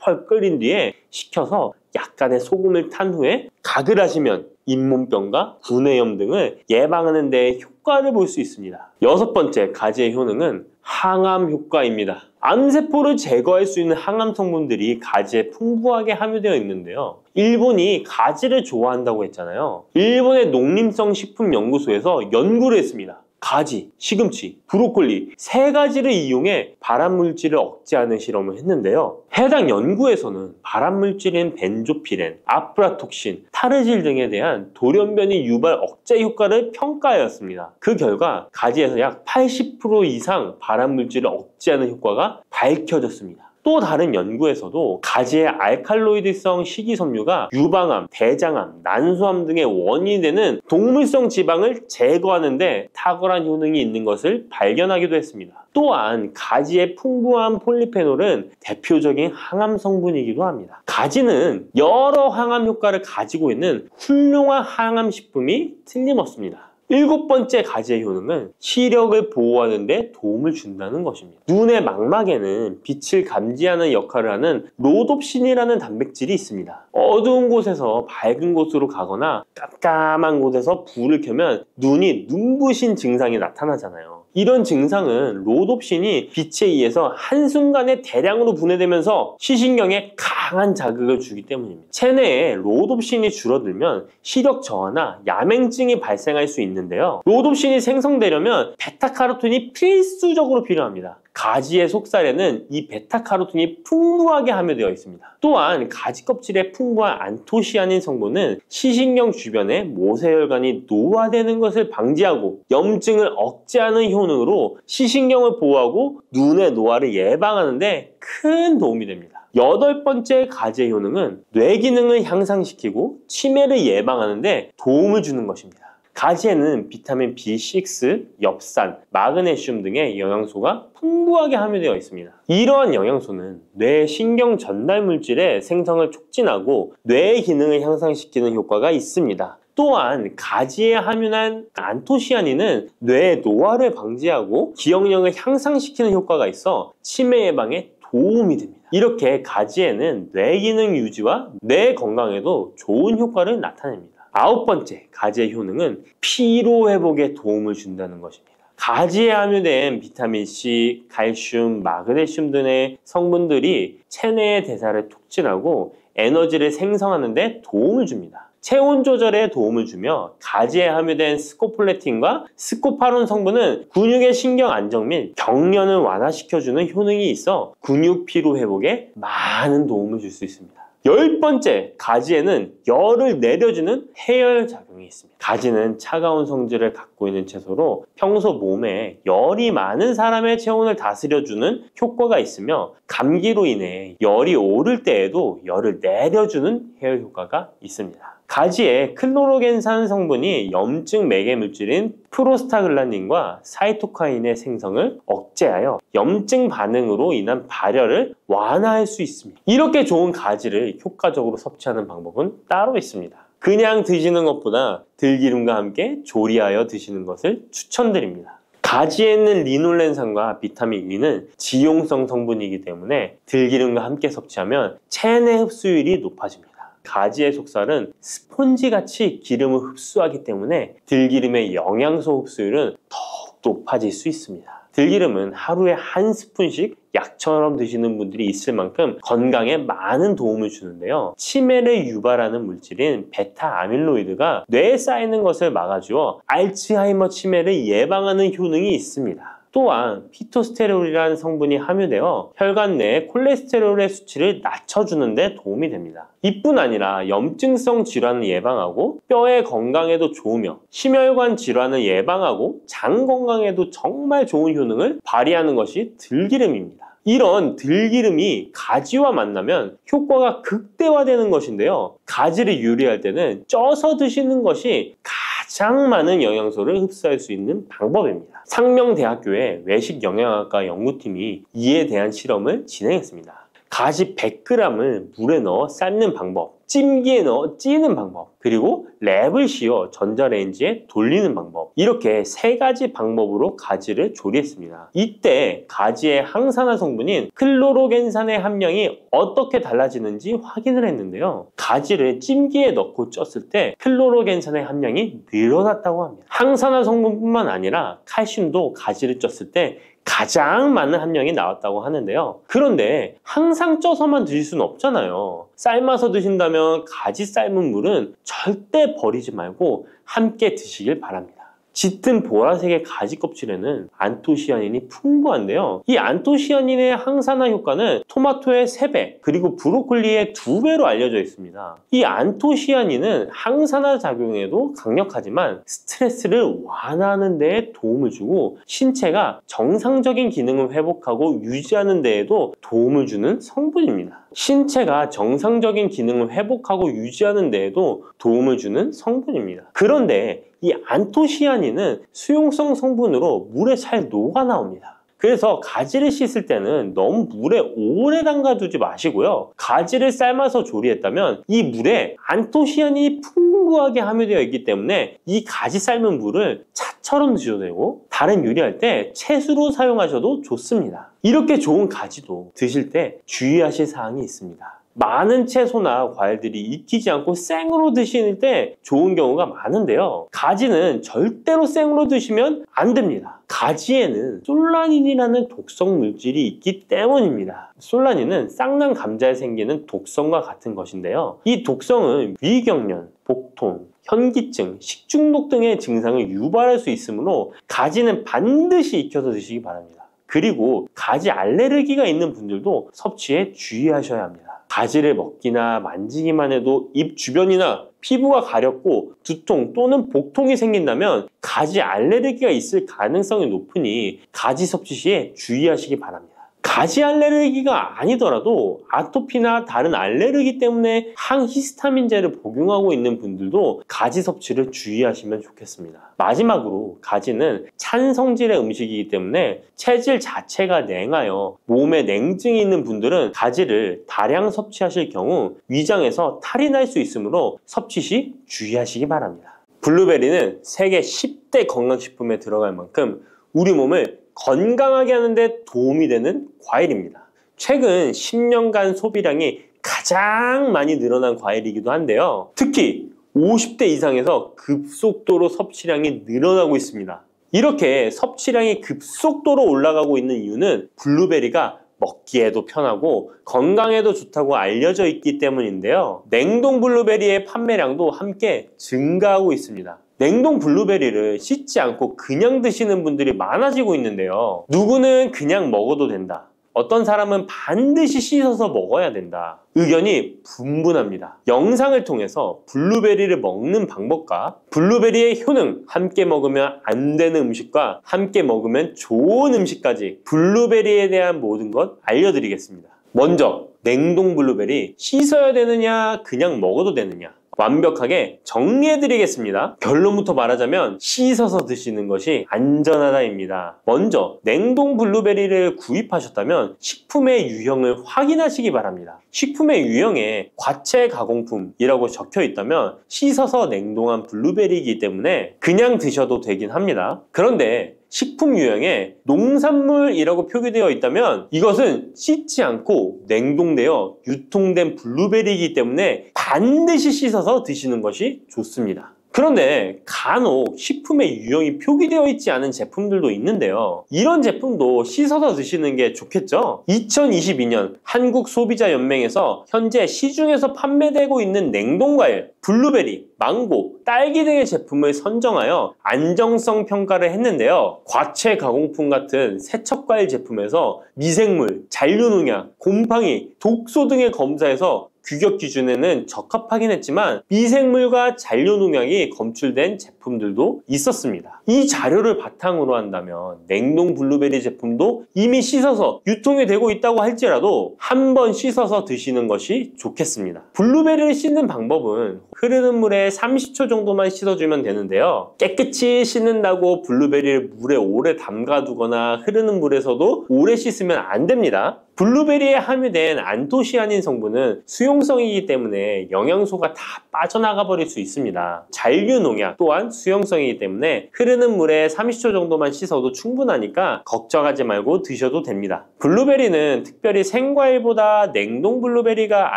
펄펄 끓인 뒤에 식혀서 약간의 소금을 탄 후에 가글 하시면 잇몸병과 구내염 등을 예방하는 데 효과를 볼 수 있습니다. 6번째 가지의 효능은 항암 효과입니다. 암세포를 제거할 수 있는 항암 성분들이 가지에 풍부하게 함유되어 있는데요. 일본이 가지를 좋아한다고 했잖아요. 일본의 농림성식품연구소에서 연구를 했습니다. 가지, 시금치, 브로콜리 3가지를 이용해 발암물질을 억제하는 실험을 했는데요. 해당 연구에서는 발암물질인 벤조피렌, 아프라톡신, 타르질 등에 대한 돌연변이 유발 억제 효과를 평가하였습니다. 그 결과 가지에서 약 80% 이상 발암물질을 억제하는 효과가 밝혀졌습니다. 또 다른 연구에서도 가지의 알칼로이드성 식이섬유가 유방암, 대장암, 난소암 등의 원인이 되는 동물성 지방을 제거하는 데 탁월한 효능이 있는 것을 발견하기도 했습니다. 또한 가지의 풍부한 폴리페놀은 대표적인 항암 성분이기도 합니다. 가지는 여러 항암 효과를 가지고 있는 훌륭한 항암 식품이 틀림없습니다. 7번째 가지의 효능은 시력을 보호하는 데 도움을 준다는 것입니다. 눈의 망막에는 빛을 감지하는 역할을 하는 로놉신이라는 단백질이 있습니다. 어두운 곳에서 밝은 곳으로 가거나 깜깜한 곳에서 불을 켜면 눈이 눈부신 증상이 나타나잖아요. 이런 증상은 로놉신이 빛에 의해서 한순간에 대량으로 분해되면서 시신경에 강한 자극을 주기 때문입니다. 체내에 로놉신이 줄어들면 시력 저하나 야맹증이 발생할 수 있는데요. 로놉신이 생성되려면 베타카로틴이 필수적으로 필요합니다. 가지의 속살에는 이 베타카로틴이 풍부하게 함유되어 있습니다. 또한 가지 껍질에 풍부한 안토시아닌 성분은 시신경 주변에 모세혈관이 노화되는 것을 방지하고 염증을 억제하는 효능으로 시신경을 보호하고 눈의 노화를 예방하는 데 큰 도움이 됩니다. 8번째 가지의 효능은 뇌 기능을 향상시키고 치매를 예방하는 데 도움을 주는 것입니다. 가지에는 비타민 B6, 엽산, 마그네슘 등의 영양소가 풍부하게 함유되어 있습니다. 이러한 영양소는 뇌 신경 전달 물질의 생성을 촉진하고 뇌의 기능을 향상시키는 효과가 있습니다. 또한 가지에 함유한 안토시아닌은 뇌의 노화를 방지하고 기억력을 향상시키는 효과가 있어 치매 예방에 도움이 됩니다. 이렇게 가지에는 뇌 기능 유지와 뇌 건강에도 좋은 효과를 나타냅니다. 9번째 가지의 효능은 피로 회복에 도움을 준다는 것입니다. 가지에 함유된 비타민C, 칼슘, 마그네슘 등의 성분들이 체내의 대사를 촉진하고 에너지를 생성하는 데 도움을 줍니다. 체온 조절에 도움을 주며 가지에 함유된 스코폴레틴과 스코파론 성분은 근육의 신경 안정 및 경련을 완화시켜주는 효능이 있어 근육 피로 회복에 많은 도움을 줄 수 있습니다. 10번째, 가지에는 열을 내려주는 해열 작용이 있습니다. 가지는 차가운 성질을 갖고 있는 채소로 평소 몸에 열이 많은 사람의 체온을 다스려주는 효과가 있으며 감기로 인해 열이 오를 때에도 열을 내려주는 해열 효과가 있습니다. 가지의 클로로겐산 성분이 염증 매개 물질인 프로스타글란딘과 사이토카인의 생성을 억제하여 염증 반응으로 인한 발열을 완화할 수 있습니다. 이렇게 좋은 가지를 효과적으로 섭취하는 방법은 따로 있습니다. 그냥 드시는 것보다 들기름과 함께 조리하여 드시는 것을 추천드립니다. 가지에 있는 리놀렌산과 비타민 E는 지용성 성분이기 때문에 들기름과 함께 섭취하면 체내 흡수율이 높아집니다. 가지의 속살은 스폰지같이 기름을 흡수하기 때문에 들기름의 영양소 흡수율은 더욱 높아질 수 있습니다. 들기름은 하루에 한 스푼씩 약처럼 드시는 분들이 있을 만큼 건강에 많은 도움을 주는데요. 치매를 유발하는 물질인 베타 아밀로이드가 뇌에 쌓이는 것을 막아주어 알츠하이머 치매를 예방하는 효능이 있습니다. 또한 피토스테롤이라는 성분이 함유되어 혈관 내 콜레스테롤의 수치를 낮춰주는 데 도움이 됩니다. 이뿐 아니라 염증성 질환을 예방하고 뼈의 건강에도 좋으며 심혈관 질환을 예방하고 장 건강에도 정말 좋은 효능을 발휘하는 것이 들기름입니다. 이런 들기름이 가지와 만나면 효과가 극대화되는 것인데요. 가지를 요리할 때는 쪄서 드시는 것이 가장 많은 영양소를 흡수할 수 있는 방법입니다. 상명대학교의 외식영양학과 연구팀이 이에 대한 실험을 진행했습니다. 가지 100g을 물에 넣어 삶는 방법, 찜기에 넣어 찌는 방법, 그리고 랩을 씌워 전자레인지에 돌리는 방법, 이렇게 3가지 방법으로 가지를 조리했습니다. 이때 가지의 항산화 성분인 클로로겐산의 함량이 어떻게 달라지는지 확인을 했는데요. 가지를 찜기에 넣고 쪘을 때 클로로겐산의 함량이 늘어났다고 합니다. 항산화 성분뿐만 아니라 칼슘도 가지를 쪘을 때 가장 많은 함량이 나왔다고 하는데요. 그런데 항상 쪄서만 드실 수는 없잖아요. 삶아서 드신다면 가지 삶은 물은 절대 버리지 말고 함께 드시길 바랍니다. 짙은 보라색의 가지 껍질에는 안토시아닌이 풍부한데요. 이 안토시아닌의 항산화 효과는 토마토의 3배, 그리고 브로콜리의 2배로 알려져 있습니다. 이 안토시아닌은 항산화 작용에도 강력하지만 스트레스를 완화하는 데에 도움을 주고 신체가 정상적인 기능을 회복하고 유지하는 데에도 도움을 주는 성분입니다. 신체가 정상적인 기능을 회복하고 유지하는 데에도 도움을 주는 성분입니다. 그런데 이 안토시아닌은 수용성 성분으로 물에 잘 녹아 나옵니다. 그래서 가지를 씻을 때는 너무 물에 오래 담가두지 마시고요. 가지를 삶아서 조리했다면 이 물에 안토시아닌이 풍부하게 함유되어 있기 때문에 이 가지 삶은 물을 차처럼 드셔도 되고 다른 요리할 때 채수로 사용하셔도 좋습니다. 이렇게 좋은 가지도 드실 때 주의하실 사항이 있습니다. 많은 채소나 과일들이 익히지 않고 생으로 드시는 때 좋은 경우가 많은데요. 가지는 절대로 생으로 드시면 안 됩니다. 가지에는 솔라닌이라는 독성 물질이 있기 때문입니다. 솔라닌은 쌍난 감자에 생기는 독성과 같은 것인데요. 이 독성은 위경련, 복통, 현기증, 식중독 등의 증상을 유발할 수 있으므로 가지는 반드시 익혀서 드시기 바랍니다. 그리고 가지 알레르기가 있는 분들도 섭취에 주의하셔야 합니다. 가지를 먹기나 만지기만 해도 입 주변이나 피부가 가렵고 두통 또는 복통이 생긴다면 가지 알레르기가 있을 가능성이 높으니 가지 섭취 시에 주의하시기 바랍니다. 가지 알레르기가 아니더라도 아토피나 다른 알레르기 때문에 항히스타민제를 복용하고 있는 분들도 가지 섭취를 주의하시면 좋겠습니다. 마지막으로 가지는 찬 성질의 음식이기 때문에 체질 자체가 냉하여 몸에 냉증이 있는 분들은 가지를 다량 섭취하실 경우 위장에서 탈이 날 수 있으므로 섭취 시 주의하시기 바랍니다. 블루베리는 세계 10대 건강식품에 들어갈 만큼 우리 몸을 건강하게 하는데 도움이 되는 과일입니다. 최근 10년간 소비량이 가장 많이 늘어난 과일이기도 한데요. 특히 50대 이상에서 급속도로 섭취량이 늘어나고 있습니다. 이렇게 섭취량이 급속도로 올라가고 있는 이유는 블루베리가 먹기에도 편하고 건강에도 좋다고 알려져 있기 때문인데요. 냉동 블루베리의 판매량도 함께 증가하고 있습니다. 냉동 블루베리를 씻지 않고 그냥 드시는 분들이 많아지고 있는데요. 누구는 그냥 먹어도 된다. 어떤 사람은 반드시 씻어서 먹어야 된다. 의견이 분분합니다. 영상을 통해서 블루베리를 먹는 방법과 블루베리의 효능, 함께 먹으면 안 되는 음식과 함께 먹으면 좋은 음식까지 블루베리에 대한 모든 것 알려드리겠습니다. 먼저 냉동 블루베리 씻어야 되느냐 그냥 먹어도 되느냐. 완벽하게 정리해드리겠습니다. 결론부터 말하자면 씻어서 드시는 것이 안전하다입니다. 먼저 냉동 블루베리를 구입하셨다면 식품의 유형을 확인하시기 바랍니다. 식품의 유형에 과체 가공품이라고 적혀 있다면 씻어서 냉동한 블루베리이기 때문에 그냥 드셔도 되긴 합니다. 그런데 식품 유형에 농산물이라고 표기되어 있다면 이것은 씻지 않고 냉동되어 유통된 블루베리이기 때문에 반드시 씻어서 드시는 것이 좋습니다. 그런데 간혹 식품의 유형이 표기되어 있지 않은 제품들도 있는데요. 이런 제품도 씻어서 드시는 게 좋겠죠? 2022년 한국소비자연맹에서 현재 시중에서 판매되고 있는 냉동과일, 블루베리, 망고, 딸기 등의 제품을 선정하여 안정성 평가를 했는데요. 과체 가공품 같은 세척과일 제품에서 미생물, 잔류농약, 곰팡이, 독소 등의 검사에서 규격 기준에는 적합하긴 했지만 미생물과 잔류농약이 검출된 제품들도 있었습니다. 이 자료를 바탕으로 한다면 냉동 블루베리 제품도 이미 씻어서 유통이 되고 있다고 할지라도 한번 씻어서 드시는 것이 좋겠습니다. 블루베리를 씻는 방법은 흐르는 물에 30초 정도만 씻어주면 되는데요. 깨끗이 씻는다고 블루베리를 물에 오래 담가두거나 흐르는 물에서도 오래 씻으면 안 됩니다. 블루베리에 함유된 안토시아닌 성분은 수용성이기 때문에 영양소가 다 빠져나가 버릴 수 있습니다. 잔류농약 또한 수용성이기 때문에 흐르는 물에 30초 정도만 씻어도 충분하니까 걱정하지 말고 드셔도 됩니다. 블루베리는 특별히 생과일보다 냉동 블루베리가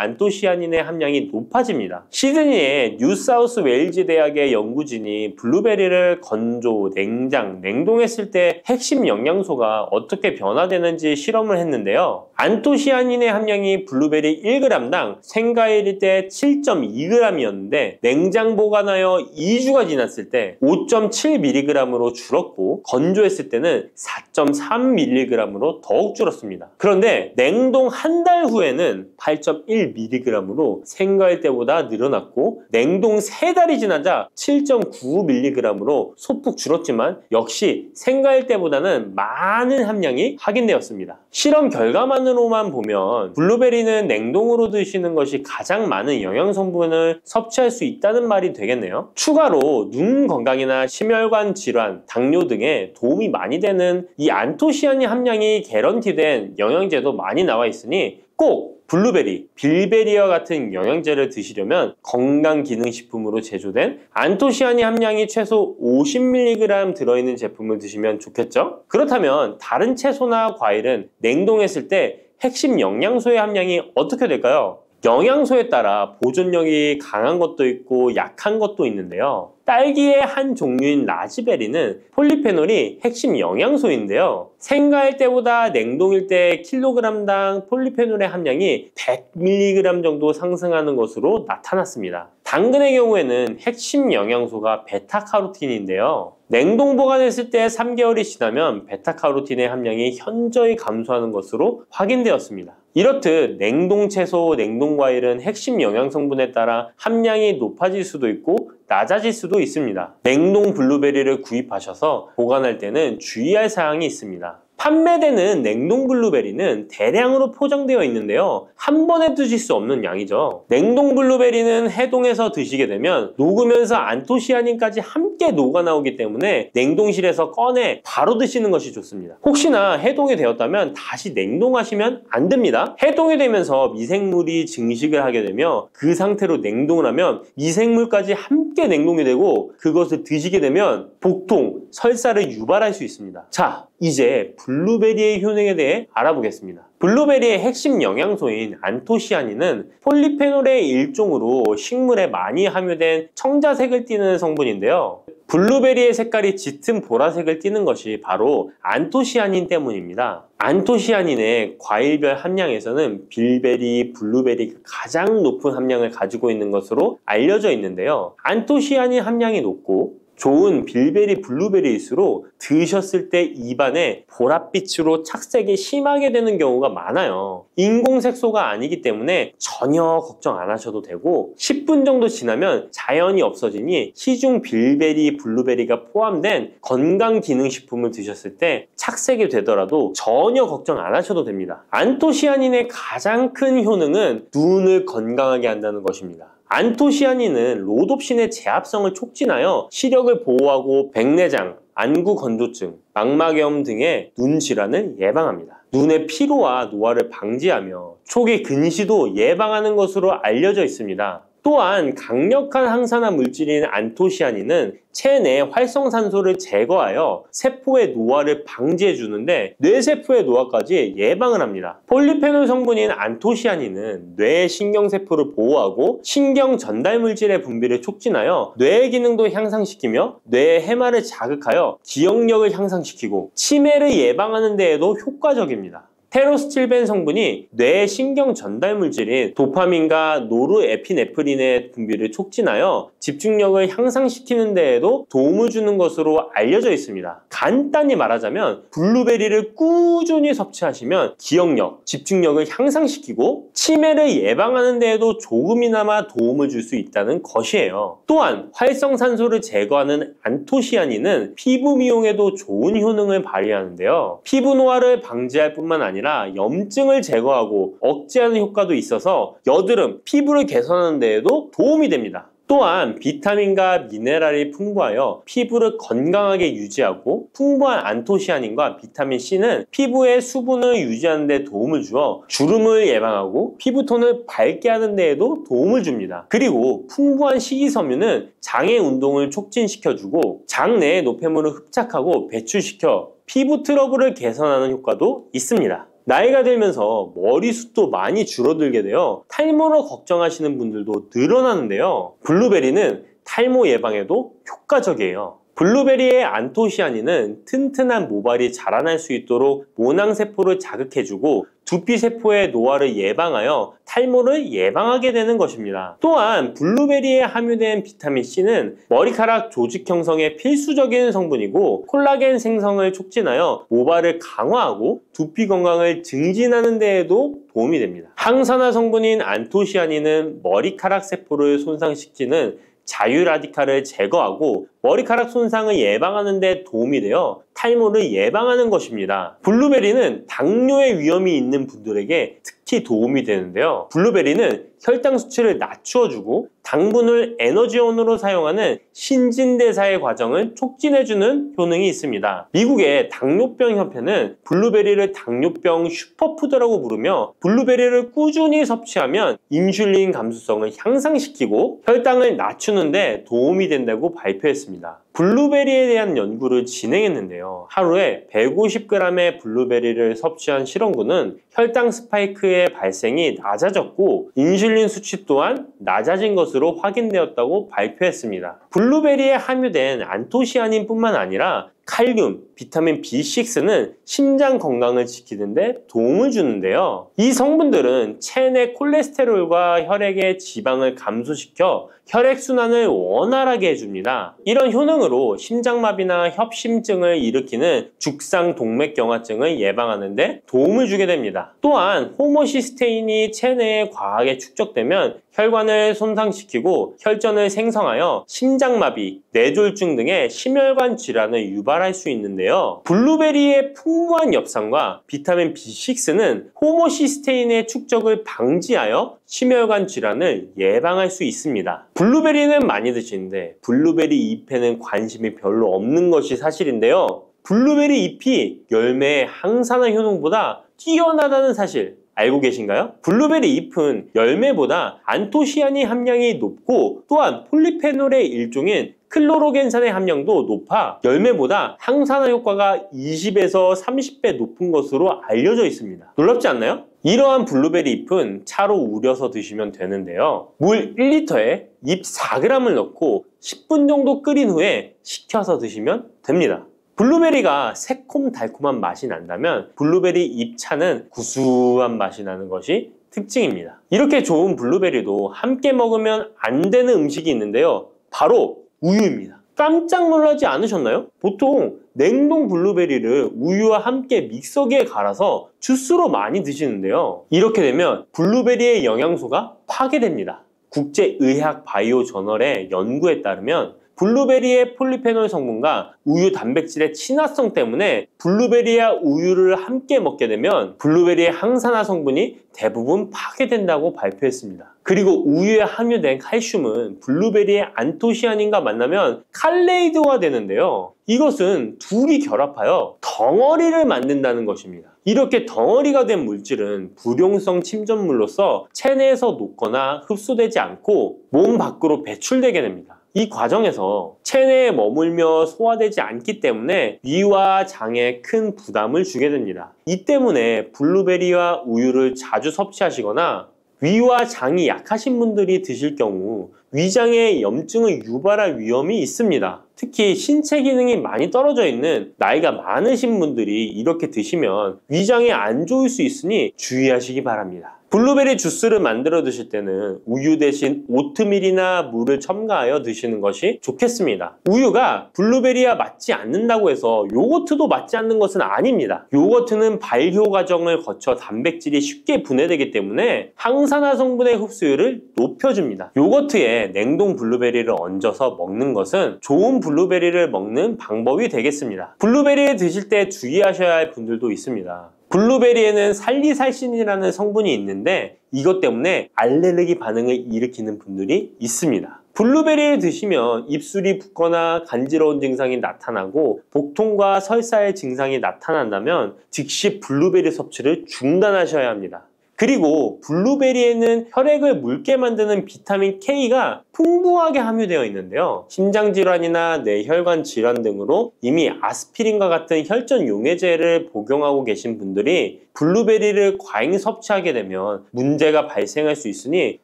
안토시아닌의 함량이 높아집니다. 시드니의 뉴사우스 웨일즈 대학의 연구진이 블루베리를 건조, 냉장, 냉동했을 때 핵심 영양소가 어떻게 변화되는지 실험을 했는데요. 안토시아닌의 함량이 블루베리 1g당 생과일일 때 7.2g이었는데 냉장 보관하여 2주가 지났을 때 5.7mg으로 줄었고 건조했을 때는 4.3mg으로 더욱 줄었습니다. 그런데 냉동 한 달 후에는 8.1mg으로 생과일 때보다 늘어났고 냉동 3달이 지나자 7.9mg으로 소폭 줄었지만 역시 생과일 때보다는 많은 함량이 확인되었습니다. 실험 결과만으로만 보면 블루베리는 냉동으로 드시는 것이 가장 많은 영양 성분을 섭취할 수 있다는 말이 되겠네요. 추가로 눈 건강이나 심혈관 질환, 당뇨 등에 도움이 많이 되는 이 안토시아닌 함량이 개런티된 영양제도 많이 나와 있으니 꼭 블루베리, 빌베리와 같은 영양제를 드시려면 건강기능식품으로 제조된 안토시아닌 함량이 최소 50mg 들어있는 제품을 드시면 좋겠죠? 그렇다면 다른 채소나 과일은 냉동했을 때 핵심 영양소의 함량이 어떻게 될까요? 영양소에 따라 보존력이 강한 것도 있고 약한 것도 있는데요. 딸기의 한 종류인 라즈베리는 폴리페놀이 핵심 영양소인데요. 생과일 때보다 냉동일 때 킬로그램당 폴리페놀의 함량이 100mg 정도 상승하는 것으로 나타났습니다. 당근의 경우에는 핵심 영양소가 베타카로틴인데요. 냉동 보관했을 때 3개월이 지나면 베타카로틴의 함량이 현저히 감소하는 것으로 확인되었습니다. 이렇듯 냉동 채소, 냉동 과일은 핵심 영양 성분에 따라 함량이 높아질 수도 있고 낮아질 수도 있습니다. 냉동 블루베리를 구입하셔서 보관할 때는 주의할 사항이 있습니다. 판매되는 냉동 블루베리는 대량으로 포장되어 있는데요. 한 번에 드실 수 없는 양이죠. 냉동 블루베리는 해동해서 드시게 되면 녹으면서 안토시아닌까지 함께 녹아 나오기 때문에 냉동실에서 꺼내 바로 드시는 것이 좋습니다. 혹시나 해동이 되었다면 다시 냉동하시면 안 됩니다. 해동이 되면서 미생물이 증식을 하게 되며 그 상태로 냉동을 하면 미생물까지 함께 냉동이 되고 그것을 드시게 되면 복통, 설사를 유발할 수 있습니다. 자, 이제 블루베리의 효능에 대해 알아보겠습니다. 블루베리의 핵심 영양소인 안토시아닌은 폴리페놀의 일종으로 식물에 많이 함유된 청자색을 띠는 성분인데요. 블루베리의 색깔이 짙은 보라색을 띠는 것이 바로 안토시아닌 때문입니다. 안토시아닌의 과일별 함량에서는 빌베리, 블루베리가 가장 높은 함량을 가지고 있는 것으로 알려져 있는데요. 안토시아닌 함량이 높고 좋은 빌베리, 블루베리일수록 드셨을 때 입안에 보랏빛으로 착색이 심하게 되는 경우가 많아요. 인공색소가 아니기 때문에 전혀 걱정 안 하셔도 되고 10분 정도 지나면 자연히 없어지니 시중 빌베리, 블루베리가 포함된 건강기능식품을 드셨을 때 착색이 되더라도 전혀 걱정 안 하셔도 됩니다. 안토시아닌의 가장 큰 효능은 눈을 건강하게 한다는 것입니다. 안토시아닌은 로놉신의 제합성을 촉진하여 시력을 보호하고 백내장, 안구 건조증, 망막염 등의 눈 질환을 예방합니다. 눈의 피로와 노화를 방지하며 초기 근시도 예방하는 것으로 알려져 있습니다. 또한 강력한 항산화 물질인 안토시아닌은 체내 활성산소를 제거하여 세포의 노화를 방지해 주는데 뇌세포의 노화까지 예방을 합니다. 폴리페놀 성분인 안토시아닌은 뇌의 신경세포를 보호하고 신경 전달 물질의 분비를 촉진하여 뇌의 기능도 향상시키며 뇌의 해마를 자극하여 기억력을 향상시키고 치매를 예방하는 데에도 효과적입니다. 테로스틸벤 성분이 뇌의 신경 전달 물질인 도파민과 노르에피네프린의 분비를 촉진하여 집중력을 향상시키는 데에도 도움을 주는 것으로 알려져 있습니다. 간단히 말하자면 블루베리를 꾸준히 섭취하시면 기억력, 집중력을 향상시키고 치매를 예방하는 데에도 조금이나마 도움을 줄 수 있다는 것이에요. 또한 활성산소를 제거하는 안토시아닌은 피부 미용에도 좋은 효능을 발휘하는데요. 피부 노화를 방지할 뿐만 아니라 염증을 제거하고 억제하는 효과도 있어서 여드름, 피부를 개선하는 데에도 도움이 됩니다. 또한 비타민과 미네랄이 풍부하여 피부를 건강하게 유지하고 풍부한 안토시아닌과 비타민C는 피부의 수분을 유지하는 데 도움을 주어 주름을 예방하고 피부톤을 밝게 하는 데에도 도움을 줍니다. 그리고 풍부한 식이섬유는 장의 운동을 촉진시켜주고 장내의 노폐물을 흡착하고 배출시켜 피부 트러블을 개선하는 효과도 있습니다. 나이가 들면서 머리숱도 많이 줄어들게 되어 탈모로 걱정하시는 분들도 늘어나는데요. 블루베리는 탈모 예방에도 효과적이에요. 블루베리의 안토시아닌은 튼튼한 모발이 자라날 수 있도록 모낭세포를 자극해주고 두피세포의 노화를 예방하여 탈모를 예방하게 되는 것입니다. 또한 블루베리에 함유된 비타민C는 머리카락 조직 형성에 필수적인 성분이고 콜라겐 생성을 촉진하여 모발을 강화하고 두피 건강을 증진하는 데에도 도움이 됩니다. 항산화 성분인 안토시아닌은 머리카락 세포를 손상시키는 자유라디칼을 제거하고 머리카락 손상을 예방하는 데 도움이 되어 탈모를 예방하는 것입니다. 블루베리는 당뇨의 위험이 있는 분들에게 특히 도움이 되는데요. 블루베리는 혈당 수치를 낮추어주고 당분을 에너지원으로 사용하는 신진대사의 과정을 촉진해주는 효능이 있습니다. 미국의 당뇨병 협회는 블루베리를 당뇨병 슈퍼푸드라고 부르며 블루베리를 꾸준히 섭취하면 인슐린 감수성을 향상시키고 혈당을 낮추는 데 도움이 된다고 발표했습니다. 블루베리에 대한 연구를 진행했는데요. 하루에 150g의 블루베리를 섭취한 실험군은 혈당 스파이크의 발생이 낮아졌고 인슐린 수치 또한 낮아진 것으로 확인되었다고 발표했습니다. 블루베리에 함유된 안토시아닌 뿐만 아니라 칼륨, 비타민 B6는 심장 건강을 지키는 데 도움을 주는데요. 이 성분들은 체내 콜레스테롤과 혈액의 지방을 감소시켜 혈액순환을 원활하게 해줍니다. 이런 효능으로 심장마비나 협심증을 일으키는 죽상동맥경화증을 예방하는 데 도움을 주게 됩니다. 또한 호모시스테인이 체내에 과하게 축적되면 혈관을 손상시키고 혈전을 생성하여 심장마비, 뇌졸중 등의 심혈관 질환을 유발할 수 있는데요. 블루베리의 풍부한 엽산과 비타민 B6는 호모시스테인의 축적을 방지하여 심혈관 질환을 예방할 수 있습니다. 블루베리는 많이 드시는데 블루베리 잎에는 관심이 별로 없는 것이 사실인데요. 블루베리 잎이 열매의 항산화 효능보다 뛰어나다는 사실 알고 계신가요? 블루베리 잎은 열매보다 안토시아닌 함량이 높고 또한 폴리페놀의 일종인 클로로겐산의 함량도 높아 열매보다 항산화 효과가 20에서 30배 높은 것으로 알려져 있습니다. 놀랍지 않나요? 이러한 블루베리 잎은 차로 우려서 드시면 되는데요. 물 1리터에 잎 4g을 넣고 10분 정도 끓인 후에 식혀서 드시면 됩니다. 블루베리가 새콤달콤한 맛이 난다면 블루베리 잎차는 구수한 맛이 나는 것이 특징입니다. 이렇게 좋은 블루베리도 함께 먹으면 안 되는 음식이 있는데요. 바로 우유입니다. 깜짝 놀라지 않으셨나요? 보통 냉동 블루베리를 우유와 함께 믹서기에 갈아서 주스로 많이 드시는데요. 이렇게 되면 블루베리의 영양소가 파괴됩니다. 국제의학바이오 저널의 연구에 따르면 블루베리의 폴리페놀 성분과 우유 단백질의 친화성 때문에 블루베리와 우유를 함께 먹게 되면 블루베리의 항산화 성분이 대부분 파괴된다고 발표했습니다. 그리고 우유에 함유된 칼슘은 블루베리의 안토시아닌과 만나면 칼레이드가 되는데요. 이것은 둘이 결합하여 덩어리를 만든다는 것입니다. 이렇게 덩어리가 된 물질은 불용성 침전물로서 체내에서 녹거나 흡수되지 않고 몸 밖으로 배출되게 됩니다. 이 과정에서 체내에 머물며 소화되지 않기 때문에 위와 장에 큰 부담을 주게 됩니다. 이 때문에 블루베리와 우유를 자주 섭취하시거나 위와 장이 약하신 분들이 드실 경우 위장에 염증을 유발할 위험이 있습니다. 특히 신체 기능이 많이 떨어져 있는 나이가 많으신 분들이 이렇게 드시면 위장에 안 좋을 수 있으니 주의하시기 바랍니다. 블루베리 주스를 만들어 드실 때는 우유 대신 오트밀이나 물을 첨가하여 드시는 것이 좋겠습니다. 우유가 블루베리와 맞지 않는다고 해서 요거트도 맞지 않는 것은 아닙니다. 요거트는 발효 과정을 거쳐 단백질이 쉽게 분해되기 때문에 항산화 성분의 흡수율을 높여줍니다. 요거트에 냉동 블루베리를 얹어서 먹는 것은 좋은 블루베리를 먹는 방법이 되겠습니다. 블루베리를 드실 때 주의하셔야 할 분들도 있습니다. 블루베리에는 살리살신이라는 성분이 있는데 이것 때문에 알레르기 반응을 일으키는 분들이 있습니다. 블루베리를 드시면 입술이 붓거나 간지러운 증상이 나타나고 복통과 설사의 증상이 나타난다면 즉시 블루베리 섭취를 중단하셔야 합니다. 그리고 블루베리에는 혈액을 묽게 만드는 비타민 K가 풍부하게 함유되어 있는데요. 심장질환이나 뇌혈관 질환 등으로 이미 아스피린과 같은 혈전 용해제를 복용하고 계신 분들이 블루베리를 과잉 섭취하게 되면 문제가 발생할 수 있으니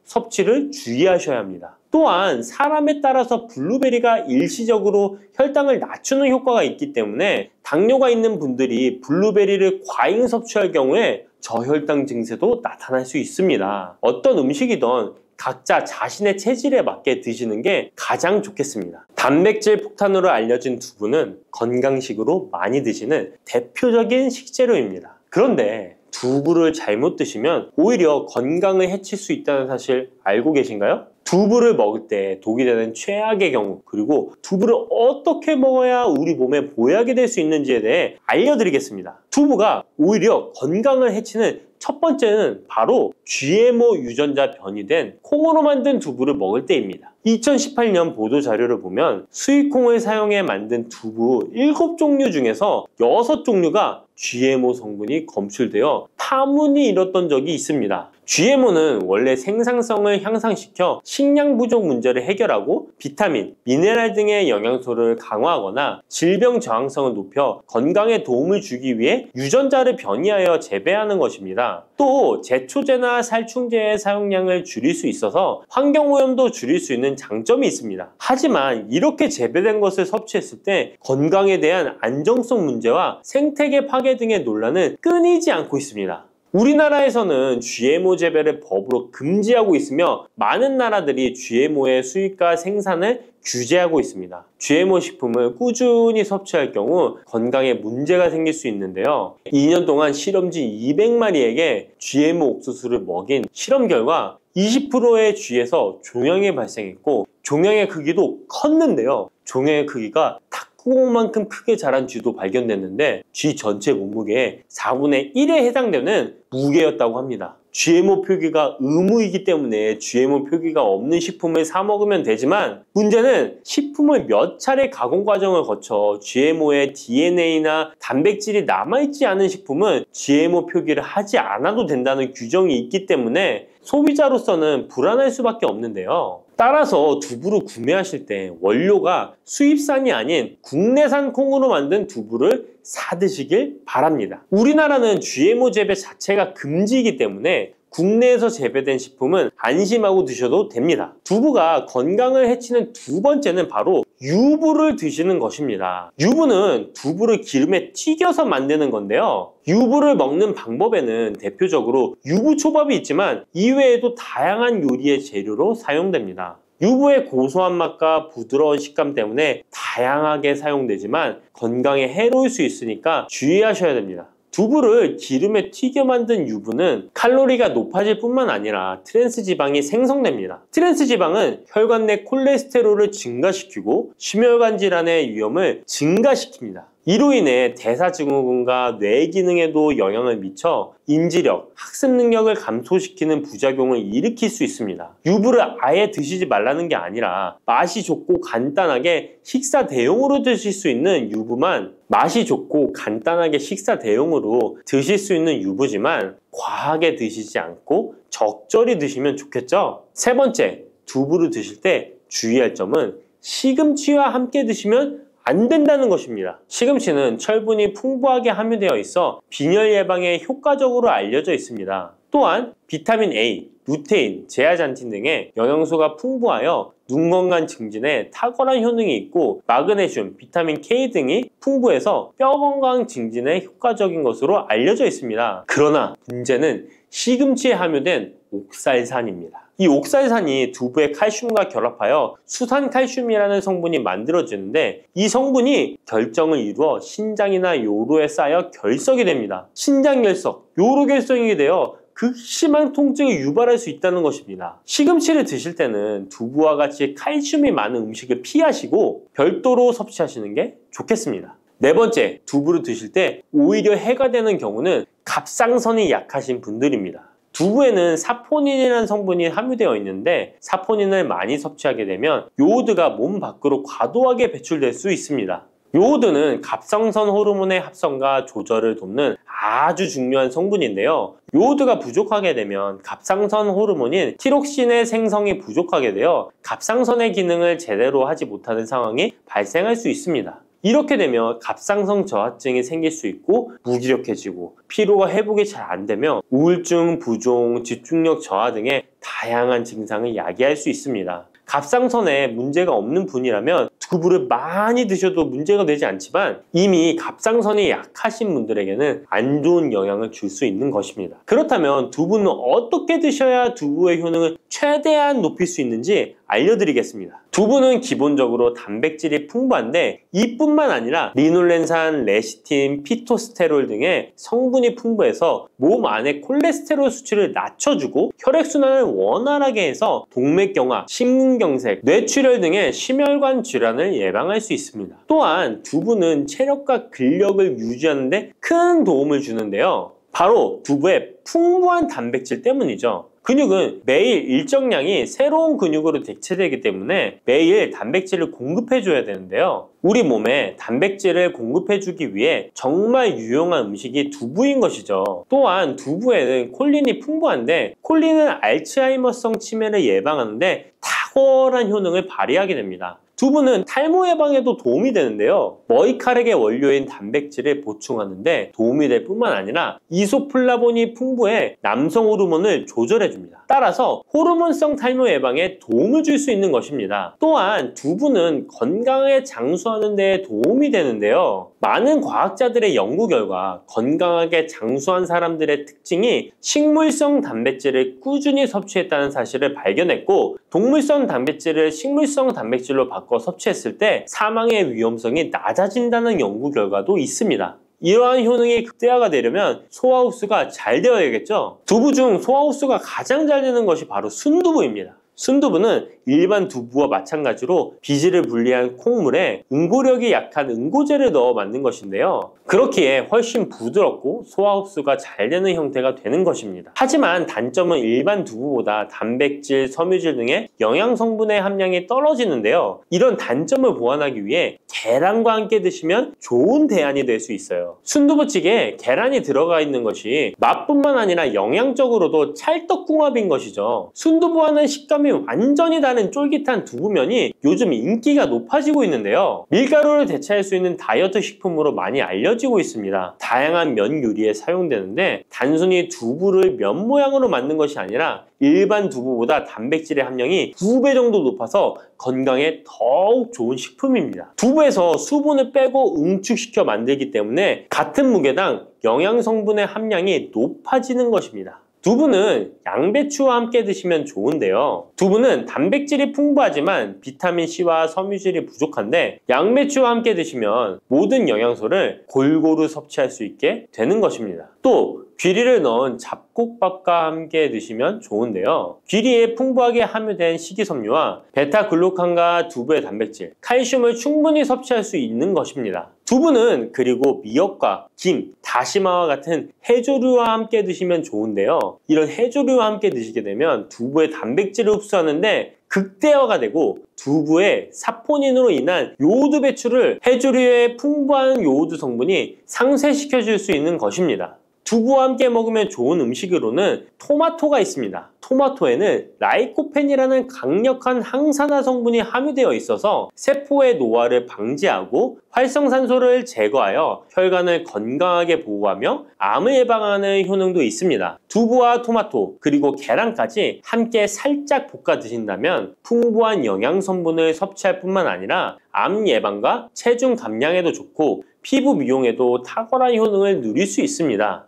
섭취를 주의하셔야 합니다. 또한 사람에 따라서 블루베리가 일시적으로 혈당을 낮추는 효과가 있기 때문에 당뇨가 있는 분들이 블루베리를 과잉 섭취할 경우에 저혈당 증세도 나타날 수 있습니다. 어떤 음식이든 각자 자신의 체질에 맞게 드시는 게 가장 좋겠습니다. 단백질 폭탄으로 알려진 두부는 건강식으로 많이 드시는 대표적인 식재료입니다. 그런데 두부를 잘못 드시면 오히려 건강을 해칠 수 있다는 사실 알고 계신가요? 두부를 먹을 때 독이 되는 최악의 경우, 그리고 두부를 어떻게 먹어야 우리 몸에 보약이 될 수 있는지에 대해 알려드리겠습니다. 두부가 오히려 건강을 해치는 첫 번째는 바로 GMO 유전자 변이된 콩으로 만든 두부를 먹을 때입니다. 2018년 보도자료를 보면 수입콩을 사용해 만든 두부 7종류 중에서 6종류가 GMO 성분이 검출되어 파문이 일었던 적이 있습니다. GMO는 원래 생산성을 향상시켜 식량 부족 문제를 해결하고 비타민, 미네랄 등의 영양소를 강화하거나 질병 저항성을 높여 건강에 도움을 주기 위해 유전자를 변이하여 재배하는 것입니다. 또 제초제나 살충제의 사용량을 줄일 수 있어서 환경오염도 줄일 수 있는 장점이 있습니다. 하지만 이렇게 재배된 것을 섭취했을 때 건강에 대한 안정성 문제와 생태계 파괴 등의 논란은 끊이지 않고 있습니다. 우리나라에서는 GMO 재배를 법으로 금지하고 있으며 많은 나라들이 GMO의 수입과 생산을 규제하고 있습니다. GMO 식품을 꾸준히 섭취할 경우 건강에 문제가 생길 수 있는데요. 2년 동안 실험지 200마리에게 GMO 옥수수를 먹인 실험 결과 20%의 쥐에서 종양이 발생했고 종양의 크기도 컸는데요. 종양의 크기가 탁구공만큼 크게 자란 쥐도 발견됐는데 쥐 전체 몸무게의 4분의 1에 해당되는 무게였다고 합니다. GMO 표기가 의무이기 때문에 GMO 표기가 없는 식품을 사 먹으면 되지만 문제는 식품을 몇 차례 가공 과정을 거쳐 GMO의 DNA나 단백질이 남아있지 않은 식품은 GMO 표기를 하지 않아도 된다는 규정이 있기 때문에 소비자로서는 불안할 수밖에 없는데요. 따라서 두부를 구매하실 때 원료가 수입산이 아닌 국내산 콩으로 만든 두부를 사 드시길 바랍니다. 우리나라는 GMO 재배 자체가 금지이기 때문에 국내에서 재배된 식품은 안심하고 드셔도 됩니다. 두부가 건강을 해치는 두 번째는 바로 유부를 드시는 것입니다. 유부는 두부를 기름에 튀겨서 만드는 건데요. 유부를 먹는 방법에는 대표적으로 유부초밥이 있지만 이외에도 다양한 요리의 재료로 사용됩니다. 유부의 고소한 맛과 부드러운 식감 때문에 다양하게 사용되지만 건강에 해로울 수 있으니까 주의하셔야 됩니다. 두부를 기름에 튀겨 만든 유부는 칼로리가 높아질 뿐만 아니라 트랜스 지방이 생성됩니다. 트랜스 지방은 혈관 내 콜레스테롤을 증가시키고 심혈관 질환의 위험을 증가시킵니다. 이로 인해 대사증후군과 뇌 기능에도 영향을 미쳐 인지력, 학습 능력을 감소시키는 부작용을 일으킬 수 있습니다. 유부를 아예 드시지 말라는 게 아니라 맛이 좋고 간단하게 식사 대용으로 드실 수 있는 유부만 맛이 좋고 간단하게 식사 대용으로 드실 수 있는 유부지만 과하게 드시지 않고 적절히 드시면 좋겠죠? 세 번째, 두부를 드실 때 주의할 점은 시금치와 함께 드시면 안 된다는 것입니다. 시금치는 철분이 풍부하게 함유되어 있어 빈혈 예방에 효과적으로 알려져 있습니다. 또한 비타민 A, 루테인, 제아잔틴 등의 영양소가 풍부하여 눈 건강 증진에 탁월한 효능이 있고 마그네슘, 비타민 K 등이 풍부해서 뼈 건강 증진에 효과적인 것으로 알려져 있습니다. 그러나 문제는 시금치에 함유된 옥살산입니다. 이 옥살산이 두부의 칼슘과 결합하여 수산칼슘이라는 성분이 만들어지는데 이 성분이 결정을 이루어 신장이나 요로에 쌓여 결석이 됩니다. 신장결석, 요로결석이 되어 극심한 통증을 유발할 수 있다는 것입니다. 시금치를 드실 때는 두부와 같이 칼슘이 많은 음식을 피하시고 별도로 섭취하시는 게 좋겠습니다. 네 번째, 두부를 드실 때 오히려 해가 되는 경우는 갑상선이 약하신 분들입니다. 두부에는 사포닌이라는 성분이 함유되어 있는데 사포닌을 많이 섭취하게 되면 요오드가 몸 밖으로 과도하게 배출될 수 있습니다. 요오드는 갑상선 호르몬의 합성과 조절을 돕는 아주 중요한 성분인데요. 요오드가 부족하게 되면 갑상선 호르몬인 티록신의 생성이 부족하게 되어 갑상선의 기능을 제대로 하지 못하는 상황이 발생할 수 있습니다. 이렇게 되면 갑상선 저하증이 생길 수 있고 무기력해지고 피로가 회복이 잘 안 되며 우울증, 부종, 집중력 저하 등의 다양한 증상을 야기할 수 있습니다. 갑상선에 문제가 없는 분이라면 두부를 많이 드셔도 문제가 되지 않지만 이미 갑상선이 약하신 분들에게는 안 좋은 영향을 줄 수 있는 것입니다. 그렇다면 두부는 어떻게 드셔야 두부의 효능을 최대한 높일 수 있는지 알려드리겠습니다. 두부는 기본적으로 단백질이 풍부한데 이뿐만 아니라 리놀렌산, 레시틴, 피토스테롤 등의 성분이 풍부해서 몸 안의 콜레스테롤 수치를 낮춰주고 혈액순환을 원활하게 해서 동맥경화, 심근경색, 뇌출혈 등의 심혈관 질환을 예방할 수 있습니다. 또한 두부는 체력과 근력을 유지하는 데 큰 도움을 주는데요. 바로 두부의 풍부한 단백질 때문이죠. 근육은 매일 일정량이 새로운 근육으로 대체되기 때문에 매일 단백질을 공급해줘야 되는데요. 우리 몸에 단백질을 공급해주기 위해 정말 유용한 음식이 두부인 것이죠. 또한 두부에는 콜린이 풍부한데 콜린은 알츠하이머성 치매를 예방하는데 탁월한 효능을 발휘하게 됩니다. 두부는 탈모 예방에도 도움이 되는데요. 머리카락의 원료인 단백질을 보충하는데 도움이 될 뿐만 아니라 이소플라본이 풍부해 남성 호르몬을 조절해줍니다. 따라서 호르몬성 탈모 예방에 도움을 줄 수 있는 것입니다. 또한 두부는 건강하게 장수하는 데 도움이 되는데요. 많은 과학자들의 연구 결과 건강하게 장수한 사람들의 특징이 식물성 단백질을 꾸준히 섭취했다는 사실을 발견했고 동물성 단백질을 식물성 단백질로 바꿔 섭취했을 때 사망의 위험성이 낮아진다는 연구 결과도 있습니다. 이러한 효능이 극대화가 되려면 소화 흡수가 잘 되어야겠죠? 두부 중 소화 흡수가 가장 잘 되는 것이 바로 순두부입니다. 순두부는 일반 두부와 마찬가지로 비질을 분리한 콩물에 응고력이 약한 응고제를 넣어 만든 것인데요. 그렇기에 훨씬 부드럽고 소화 흡수가 잘 되는 형태가 되는 것입니다. 하지만 단점은 일반 두부보다 단백질, 섬유질 등의 영양 성분의 함량이 떨어지는데요. 이런 단점을 보완하기 위해 계란과 함께 드시면 좋은 대안이 될 수 있어요. 순두부찌개에 계란이 들어가 있는 것이 맛뿐만 아니라 영양적으로도 찰떡궁합인 것이죠. 순두부와는 식감이 완전히 다른 쫄깃한 두부면이 요즘 인기가 높아지고 있는데요. 밀가루를 대체할 수 있는 다이어트 식품으로 많이 알려지고 있습니다. 다양한 면 요리에 사용되는데 단순히 두부를 면 모양으로 만든 것이 아니라 일반 두부보다 단백질의 함량이 2배 정도 높아서 건강에 더욱 좋은 식품입니다. 두부에서 수분을 빼고 응축시켜 만들기 때문에 같은 무게당 영양 성분의 함량이 높아지는 것입니다. 두부는 양배추와 함께 드시면 좋은데요. 두부는 단백질이 풍부하지만 비타민C와 섬유질이 부족한데 양배추와 함께 드시면 모든 영양소를 골고루 섭취할 수 있게 되는 것입니다. 또 귀리를 넣은 잡곡밥과 함께 드시면 좋은데요. 귀리에 풍부하게 함유된 식이섬유와 베타글루칸과 두부의 단백질, 칼슘을 충분히 섭취할 수 있는 것입니다. 두부는 그리고 미역과 김, 다시마와 같은 해조류와 함께 드시면 좋은데요. 이런 해조류와 함께 드시게 되면 두부의 단백질을 흡수하는데 극대화가 되고 두부의 사포닌으로 인한 요오드 배출을 해조류의 풍부한 요오드 성분이 상쇄시켜줄 수 있는 것입니다. 두부와 함께 먹으면 좋은 음식으로는 토마토가 있습니다. 토마토에는 라이코펜이라는 강력한 항산화 성분이 함유되어 있어서 세포의 노화를 방지하고 활성산소를 제거하여 혈관을 건강하게 보호하며 암을 예방하는 효능도 있습니다. 두부와 토마토 그리고 계란까지 함께 살짝 볶아 드신다면 풍부한 영양 성분을 섭취할 뿐만 아니라 암 예방과 체중 감량에도 좋고 피부 미용에도 탁월한 효능을 누릴 수 있습니다.